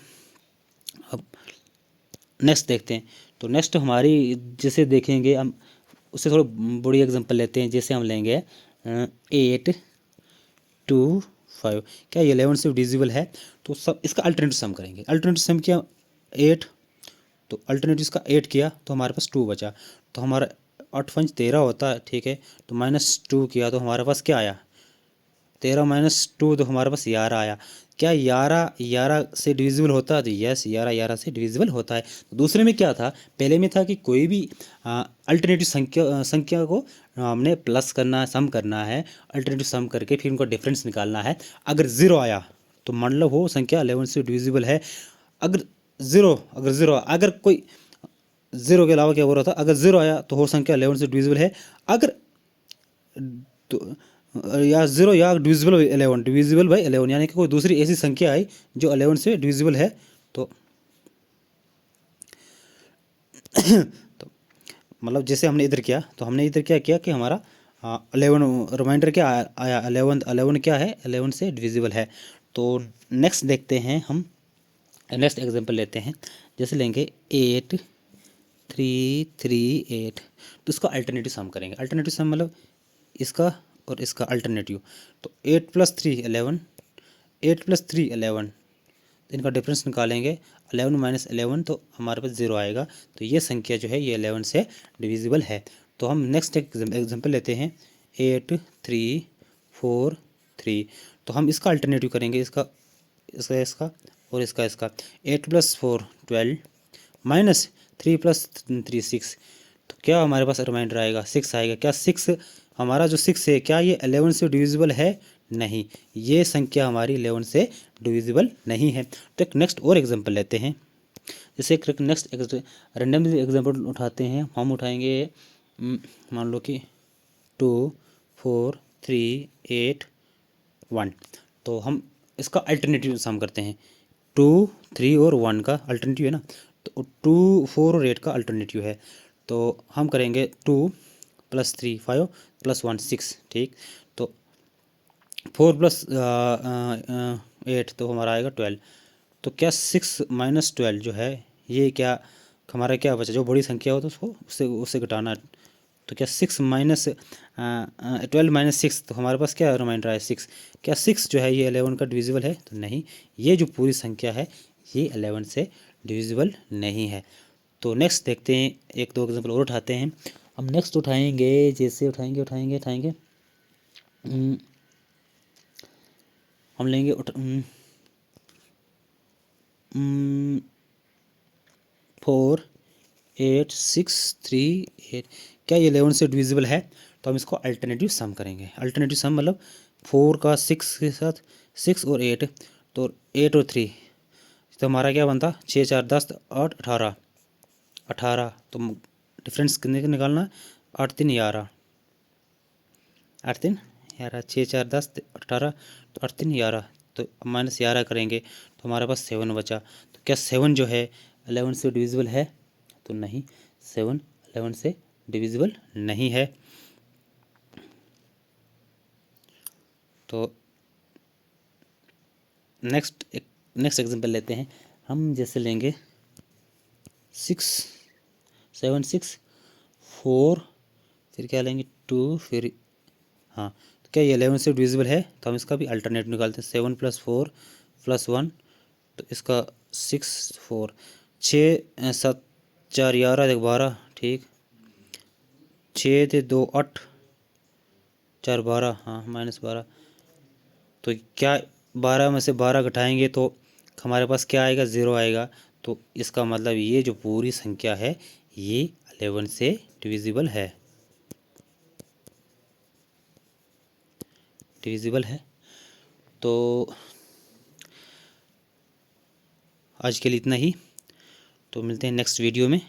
A: अब नेक्स्ट देखते हैं। तो नेक्स्ट हमारी जैसे देखेंगे हम, उससे थोड़ी बड़ी एग्जांपल लेते हैं। जैसे हम लेंगे 8 2 5, क्या ये 11 से डिविजिबल है? तो सब इसका अल्टरनेटिव सम करेंगे। अल्टरनेटिव सम किया 8, तो अल्टरनेटिव इसका 8 किया तो हमारे पास 2 बचा। तो हमारा 8 5 13 होता है, ठीक है। तो -2 किया तो हमारे पास क्या आया, 13 - 2 तो हमारे पास 11 आया। क्या 11 से डिविजिबल होता है? तो यस, 11 से डिविजिबल होता है। तो दूसरे में क्या था, पहले में था कि कोई भी अल्टरनेटिव संख्या को हमने प्लस करना है, सम करना है, अल्टरनेटिव सम करके फिर उनका डिफरेंस निकालना है। अगर 0 आया तो मान लो वो संख्या 11 से डिविजिबल है। अगर ज़ीरो अगर कोई 0 के अलावा क्या हो रहा था, अगर 0 आया तो वो संख्या 11 से डिविजिबल है। अगर तो या 0 या डिविजिबल बाई 11, डिविजिबल बाई 11, यानी कि कोई दूसरी ऐसी संख्या आई जो 11 से डिविजिबल है। तो तो मतलब जैसे हमने इधर किया, तो हमने इधर क्या किया कि हमारा 11 रिमाइंडर क्या आया, 11 क्या है, 11 से डिविजिबल है। तो नेक्स्ट देखते हैं हम, नेक्स्ट एग्जांपल लेते हैं। जैसे लेंगे 8 3 3 8, तो इसका अल्टरनेटिव सम करेंगे। अल्टरनेटिव सम मतलब इसका और इसका अल्टरनेटिव। तो 8 + 3 11, 8 + 3 11, तो इनका डिफरेंस निकालेंगे। 11 - 11 तो हमारे पास 0 आएगा। तो ये संख्या जो है ये 11 से डिविजिबल है। तो हम नेक्स्ट एग्जांपल लेते हैं 8 3 4 3, तो हम इसका अल्टरनेटिव करेंगे, इसका इसका इसका और इसका 8 + 4 12 -3 + 3 6, तो क्या हमारे पास रिमाइंडर आएगा 6 आएगा। क्या 6, हमारा जो 6 है, क्या ये 11 से डिविजिबल है? नहीं, ये संख्या हमारी 11 से डिविजिबल नहीं है। तो एक नेक्स्ट और एग्जांपल लेते हैं। जैसे एक नेक्स्ट रैंडमली एग्जांपल उठाते हैं, हम उठाएंगे मान लो कि 2 4 3 8 1, तो हम इसका अल्टरनेटिव सम करते हैं। 2 3 और 1 का अल्टरनेटिव है ना, तो 2 4 और 8 का अल्टरनेटिव है। तो हम करेंगे 2 + 3 5 + 1 6, ठीक। तो 4 + 8 तो हमारा आएगा 12। तो क्या 6 - 12 जो है, ये क्या हमारा क्या बचा, जो बड़ी संख्या हो तो उसको उससे उससे घटाना। तो क्या 6 माइनस 12 - 6, तो हमारे पास क्या रिमाइंडर है 6। क्या 6 जो है ये 11 का डिविजिबल है? तो नहीं, ये जो पूरी संख्या है ये 11 से डिविजिबल नहीं है। तो नेक्स्ट देखते हैं, एक दो एग्जांपल और उठाते हैं। हम नेक्स्ट उठाएंगे, जैसे उठाएंगे हम लेंगे 4 8 6 3 8, क्या ये 11 से डिविजिबल है? तो हम इसको अल्टरनेटिव सम करेंगे। अल्टरनेटिव सम मतलब 4 का 6 के साथ 6 और 8, तो 8 और 3, तो हमारा क्या बनता, 6 4 10 8 18 18, तो डिफरेंस कितने का निकालना है, 8 3 11, 8 3 11, 6 4 10 18, तो 8 3 11, तो -11 करेंगे तो हमारे पास 7 बचा। तो क्या 7 जो है 11 से डिविजिबल है? तो नहीं, 7 11 से डिविजिबल नहीं है। तो नेक्स्ट एग्जांपल लेते हैं हम। जैसे लेंगे 6 7 6 4, फिर क्या लेंगे 2, फिर हाँ, तो क्या ये 11 से डिविजिबल है? तो हम इसका भी अल्टरनेट निकालते हैं। 7 + 4 + 1, तो इसका 6 4 6 7 4 11 12, ठीक। 6 थे 2 8 4 12, हाँ -12। तो क्या 12 में से 12 घटाएंगे तो हमारे पास क्या आएगा, 0 आएगा। तो इसका मतलब ये जो पूरी संख्या है ये 11 से डिविजिबल है, डिविजिबल है। तो आज के लिए इतना ही, तो मिलते हैं नेक्स्ट वीडियो में।